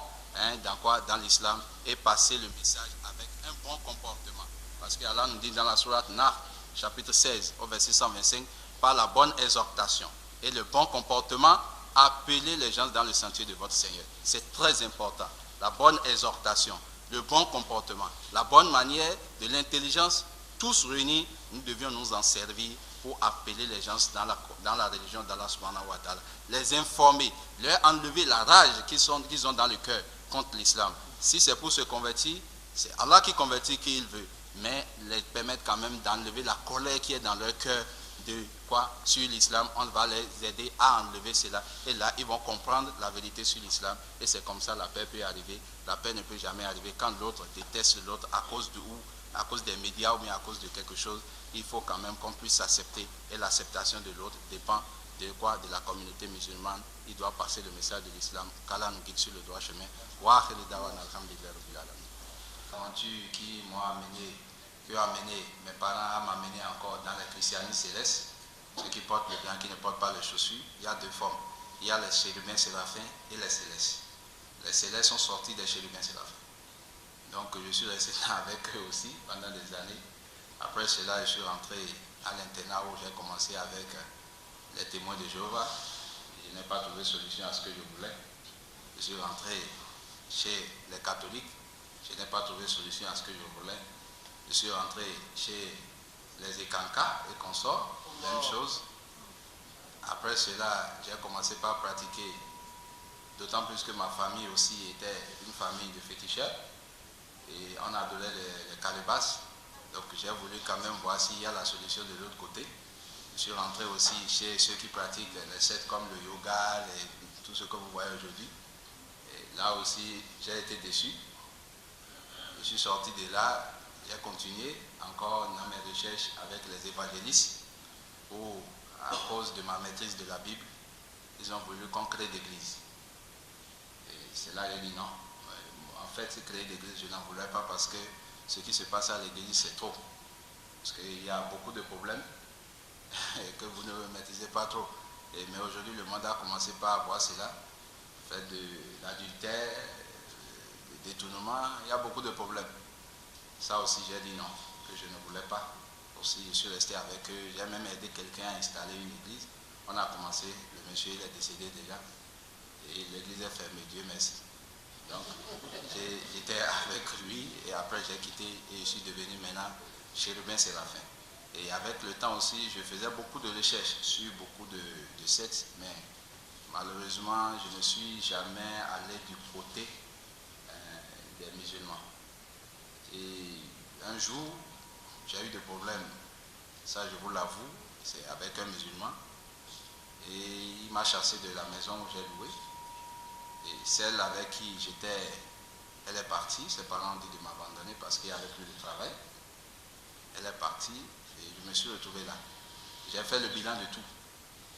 dans l'islam et passer le message avec un bon comportement. Parce qu'Allah nous dit dans la sourate Nahl, chapitre 16, au verset 125, par la bonne exhortation et le bon comportement, appelez les gens dans le sentier de votre Seigneur. C'est très important. La bonne exhortation, le bon comportement, la bonne manière, de l'intelligence, tous réunis, nous devions nous en servir pour appeler les gens dans la religion d'Allah subhanahu wa ta'ala, les informer, leur enlever la rage qu'ils ont dans le cœur contre l'islam. Si c'est pour se convertir, c'est Allah qui convertit qui il veut, mais les permettre quand même d'enlever la colère qui est dans leur cœur sur l'islam. On va les aider à enlever cela, et là ils vont comprendre la vérité sur l'islam, et c'est comme ça la paix peut arriver. La paix ne peut jamais arriver quand l'autre déteste l'autre à cause des médias ou bien à cause de quelque chose. Il faut quand même qu'on puisse s'accepter, et l'acceptation de l'autre dépend de la communauté musulmane. Il doit passer le message de l'islam, qu'Allah nous guide sur le droit chemin. L'aventure qui a amené mes parents à m'amener encore dans le christianisme céleste, ceux qui portent le blanc, qui ne portent pas les chaussures. Il y a deux formes, il y a les chérubins séraphins et les célestes. Les célestes sont sortis des chérubins séraphins, donc je suis resté avec eux aussi pendant des années. Après cela, je suis rentré à l'internat où j'ai commencé avec les témoins de Jéhovah. Je n'ai pas trouvé solution à ce que je voulais. Je suis rentré chez les catholiques. Je n'ai pas trouvé solution à ce que je voulais. Je suis rentré chez les Ekanka et consorts, même chose. Après cela, j'ai commencé par pratiquer, d'autant plus que ma famille aussi était une famille de féticheurs, et on adorait les calebasses. Donc j'ai voulu quand même voir s'il y a la solution de l'autre côté. Je suis rentré aussi chez ceux qui pratiquent les sectes comme le yoga, tout ce que vous voyez aujourd'hui. Et là aussi, j'ai été déçu. Je suis sorti de là, j'ai continué encore dans mes recherches avec les évangélistes, où, à cause de ma maîtrise de la Bible, ils ont voulu qu'on crée d'église. Et c'est là que j'ai dit non. En fait, créer d'église, je n'en voulais pas, parce que ce qui se passe à l'église, c'est trop. Parce qu'il y a beaucoup de problèmes que vous ne maîtrisez pas trop. Mais aujourd'hui, le monde a commencé par voir cela. Fait de l'adultère, des détournements, il y a beaucoup de problèmes. Ça aussi, j'ai dit non, que je ne voulais pas. Aussi, je suis resté avec eux. J'ai même aidé quelqu'un à installer une église. On a commencé, le monsieur il est décédé déjà. Et l'église est fermée, Dieu merci. Donc, j'étais avec lui, et après j'ai quitté, et je suis devenu maintenant chérubin séraphin. Et avec le temps aussi, je faisais beaucoup de recherches sur beaucoup de sectes, mais malheureusement, je ne suis jamais allé du côté des musulmans. Et un jour, j'ai eu des problèmes, ça je vous l'avoue, c'est avec un musulman, et il m'a chassé de la maison où j'ai loué. Et celle avec qui j'étais, elle est partie, ses parents ont dit de m'abandonner parce qu'il n'y avait plus de travail. Elle est partie et je me suis retrouvé là. J'ai fait le bilan de tout.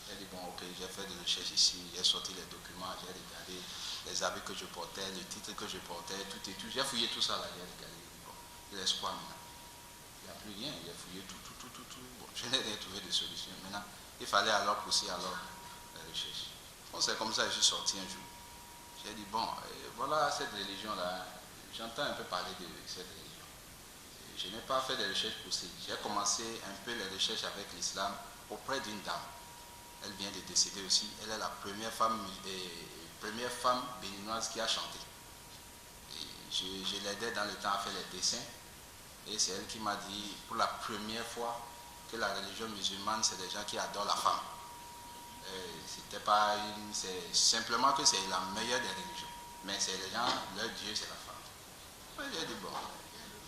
J'ai dit bon ok, j'ai fait des recherches ici, j'ai sorti les documents, j'ai regardé les habits que je portais, le titre que je portais, tout et tout. J'ai fouillé tout ça là, j'ai regardé. Bon, il reste quoi maintenant? Il n'y a plus rien, j'ai fouillé tout. Bon, je n'ai rien trouvé de solution. Maintenant, il fallait alors pousser alors les recherches. Bon, c'est comme ça que je suis sorti un jour. J'ai dit, bon, voilà cette religion-là, j'entends un peu parler de cette religion. Je n'ai pas fait des recherches poussées. J'ai commencé un peu les recherches avec l'islam auprès d'une dame. Elle vient de décéder aussi. Elle est la première femme béninoise qui a chanté. Et je l'aidais dans le temps à faire les dessins. Et c'est elle qui m'a dit, pour la première fois, que la religion musulmane, c'est des gens qui adorent la femme. C'est simplement que c'est la meilleure des religions, mais c'est les gens, leur Dieu c'est la femme. J'ai dit bon,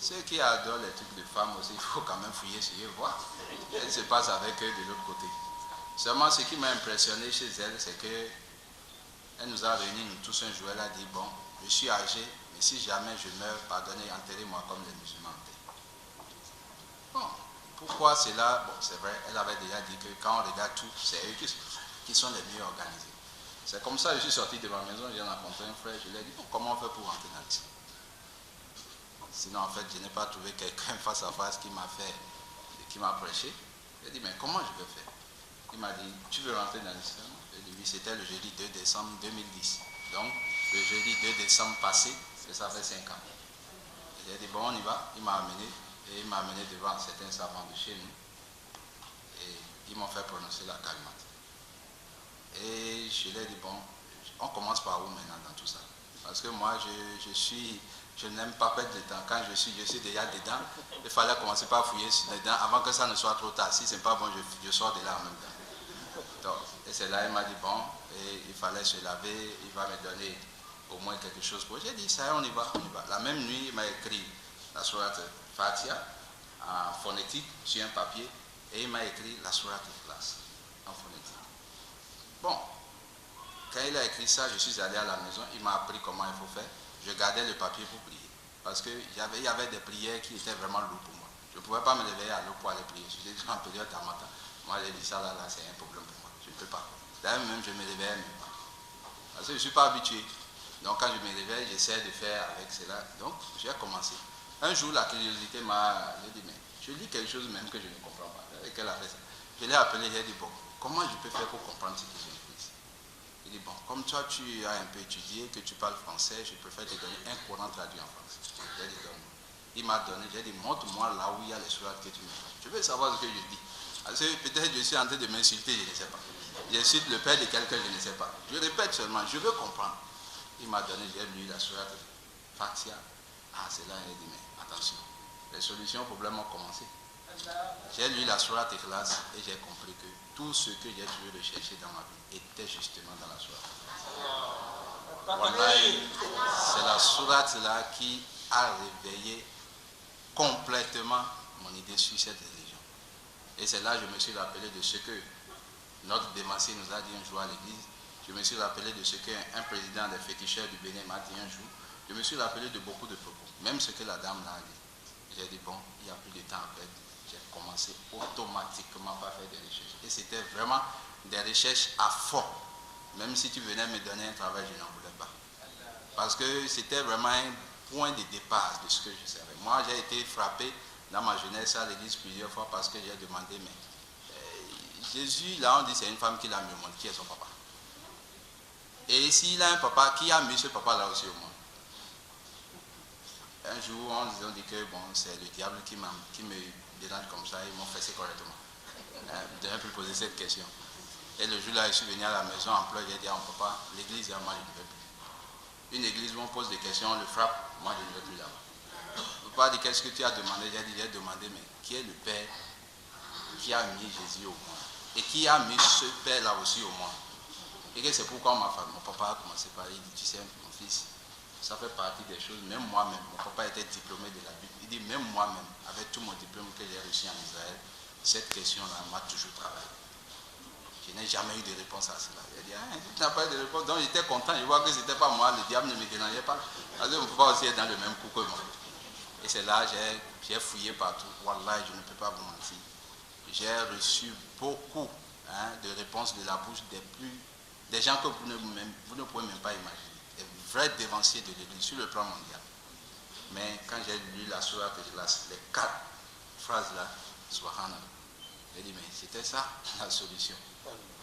ceux qui adorent les trucs de femmes aussi, il faut quand même fouiller sur eux, voir ce qui se passe avec eux de l'autre côté. Seulement ce qui m'a impressionné chez elle, c'est que elle nous a réunis nous tous un jour. Elle a dit bon, je suis âgé, mais si jamais je meurs, pardonnez, enterrez-moi comme les musulmans enterrent. Bon, pourquoi cela? Bon, c'est vrai, elle avait déjà dit que quand on regarde tout, c'est eux qui sont les mieux organisés. C'est comme ça que je suis sorti de ma maison, j'ai rencontré un frère, je lui ai dit, bon, comment on fait pour rentrer dans l'islam? Sinon, en fait, je n'ai pas trouvé quelqu'un face à face qui m'a prêché. J'ai dit, mais comment je vais faire? Il m'a dit, tu veux rentrer dans l'islam? J'ai dit, oui, c'était le jeudi 2 décembre 2010. Donc, le jeudi 2 décembre passé, ça fait 5 ans. J'ai dit, bon, on y va. Il m'a amené, et il m'a amené devant certains savants de chez nous. Et ils m'ont fait prononcer la kalimat. Et je lui ai dit, bon, on commence par où maintenant dans tout ça? Parce que moi, je suis Je n'aime pas perdre de temps. Quand je suis déjà dedans, il fallait commencer par fouiller dedans avant que ça ne soit trop tard. Si ce n'est pas bon, je sors de là en même temps. Donc, et c'est là, il m'a dit, bon, et il fallait se laver, il va me donner au moins quelque chose pour. J'ai dit, ça y est, on y va. La même nuit, il m'a écrit la sourate Fatiha en phonétique sur un papier et il m'a écrit la sourate Ikhlas en phonétique. Bon, quand il a écrit ça, je suis allé à la maison, il m'a appris comment il faut faire. Je gardais le papier pour prier. Parce qu'il y avait des prières qui étaient vraiment lourdes pour moi. Je ne pouvais pas me lever à l'eau pour aller prier. J'étais en période d'amatin. Moi, j'ai dit ça, là, c'est un problème pour moi. Je ne peux pas. D'ailleurs, même, je me levais même pas. Parce que je ne suis pas habitué. Donc, quand je me levais, j'essaie de faire avec cela. Donc, j'ai commencé. Un jour, la curiosité m'a... J'ai dit, mais je lis quelque chose même que je ne comprends pas. Et qu'elle a fait ça. Je l'ai appelé, j'ai dit, bon, comment je peux faire pour comprendre ce que j'ai écrit ici? Il dit, bon, comme toi tu as un peu étudié, que tu parles français, je préfère te donner un Coran traduit en français. J'ai dit, donne-moi. Il m'a donné, j'ai dit, montre-moi là où il y a les sourates que tu me fais. Je veux savoir ce que je dis. Parce que peut-être je suis en train de m'insulter, je ne sais pas. J'insulte le père de quelqu'un, je ne sais pas. Je répète seulement, je veux comprendre. Il m'a donné, j'ai lu la sourate Fatiha. Ah, c'est là, il a dit, mais attention, les solutions aux problèmes ont commencé. J'ai lu la sourate Ikhlas et j'ai compris que tout ce que j'ai dû rechercher dans ma vie était justement dans la sourate. Voilà, c'est la sourate là qui a réveillé complètement mon idée sur cette religion. Et c'est là que je me suis rappelé de ce que notre dévancier nous a dit un jour à l'église. Je me suis rappelé de ce qu'un président des féticheurs du Bénin m'a dit un jour. Je me suis rappelé de beaucoup de propos, même ce que la dame l'a dit. J'ai dit, bon, il n'y a plus de temps à perdre. J'ai commencé automatiquement par faire des recherches. Et c'était vraiment des recherches à fond. Même si tu venais me donner un travail, je n'en voulais pas. Parce que c'était vraiment un point de départ de ce que je savais. Moi, j'ai été frappé dans ma jeunesse à l'église plusieurs fois parce que j'ai demandé, mais Jésus, là, on dit c'est une femme qui l'a mis au monde. Qui est son papa? Et s'il a un papa, qui a mis ce papa-là aussi au monde? Un jour, on dit que bon, c'est le diable qui me dérange comme ça, ils m'ont fait ça correctement. Je devais plus poser cette question. Et le jour-là, je suis venu à la maison en pleurs, j'ai dit à mon papa, l'église, moi, je ne veux plus. Une église où on pose des questions, on le frappe, moi, je ne veux plus là-bas. Mon papa dit, qu'est-ce que tu as demandé? J'ai demandé, mais qui est le Père qui a mis Jésus au monde? Et qui a mis ce Père-là aussi au monde? Et que c'est pourquoi mon papa a commencé par dire, tu sais, mon fils, ça fait partie des choses, même moi-même, mon papa était diplômé de la Bible. Il dit, même moi-même, avec tout mon diplôme que j'ai reçu en Israël, cette question-là m'a toujours travaillé. Je n'ai jamais eu de réponse à cela. Il a dit, ah, tu n'as pas eu de réponse. Donc j'étais content, je vois que ce n'était pas moi, le diable ne me dérangeait pas. Parce que mon papa aussi est dans le même coup que moi. Et c'est là que j'ai fouillé partout. Wallah, je ne peux pas vous mentir. J'ai reçu beaucoup de réponses de la bouche des gens que vous ne pouvez même pas imaginer. Des vrais dévanciers de l'Église sur le plan mondial. Mais quand j'ai lu la sourate Ikhlas, les 4 phrases-là, Subhanallah, j'ai dit, mais c'était ça la solution.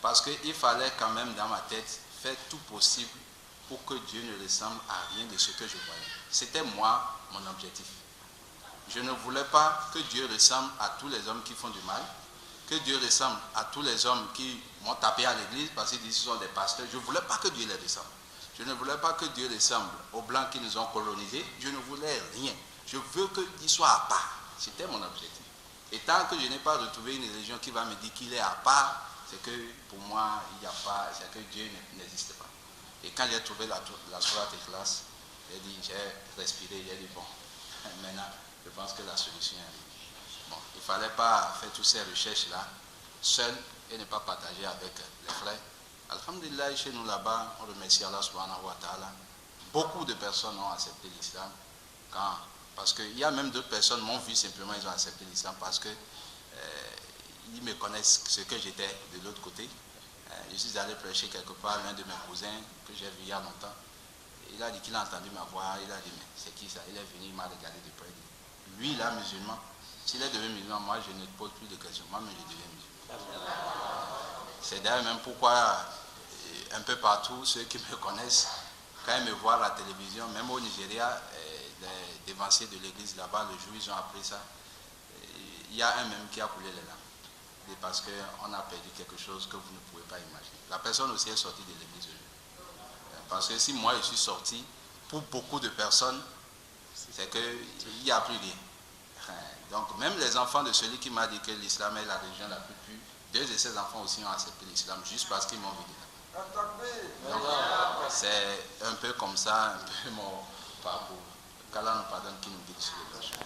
Parce qu'il fallait quand même dans ma tête faire tout possible pour que Dieu ne ressemble à rien de ce que je voyais. C'était moi, mon objectif. Je ne voulais pas que Dieu ressemble à tous les hommes qui font du mal, que Dieu ressemble à tous les hommes qui m'ont tapé à l'église parce qu'ils disent qu'ils sont des pasteurs. Je ne voulais pas que Dieu les ressemble. Je ne voulais pas que Dieu ressemble aux Blancs qui nous ont colonisés. Je ne voulais rien. Je veux qu'il soit à part. C'était mon objectif. Et tant que je n'ai pas retrouvé une religion qui va me dire qu'il est à part, c'est que pour moi, il n'y a pas, c'est que Dieu n'existe pas. Et quand j'ai trouvé la sourate Ikhlas, j'ai respiré, j'ai dit, bon, maintenant, je pense que la solution est. Bon, il ne fallait pas faire toutes ces recherches-là, seul, et ne pas partager avec les frères. Alhamdulillah, chez nous là-bas, on remercie Allah subhanahu wa ta'ala. Beaucoup de personnes ont accepté l'islam. Parce qu'il y a même d'autres personnes m'ont vu simplement, ils ont accepté l'islam parce que ils me connaissent ce que j'étais de l'autre côté. Je suis allé prêcher quelque part, l'un de mes cousins que j'ai vu il y a longtemps. Il a dit qu'il a entendu ma voix, il a dit, mais c'est qui ça? Il est venu, il m'a regardé de près. Lui, il est musulman. S'il est devenu musulman, moi, je ne pose plus de questions. Moi-même, je deviens musulman. C'est d'ailleurs même pourquoi, un peu partout, ceux qui me connaissent, quand ils me voient à la télévision, même au Nigeria, les dévanciers de l'église là-bas, le jour où ils ont appris ça, il y a un même qui a coulé les larmes. Parce qu'on a perdu quelque chose que vous ne pouvez pas imaginer. La personne aussi est sortie de l'église. Parce que si moi je suis sorti, pour beaucoup de personnes, c'est qu'il n'y a plus rien. Donc même les enfants de celui qui m'a dit que l'islam est la religion la plus pure, 2 de ses enfants aussi ont accepté l'islam juste parce qu'ils m'ont vu là. Donc c'est un peu comme ça, un peu mon parcours. Qu'Allah nous pardonne, qui nous guide sur le chemin.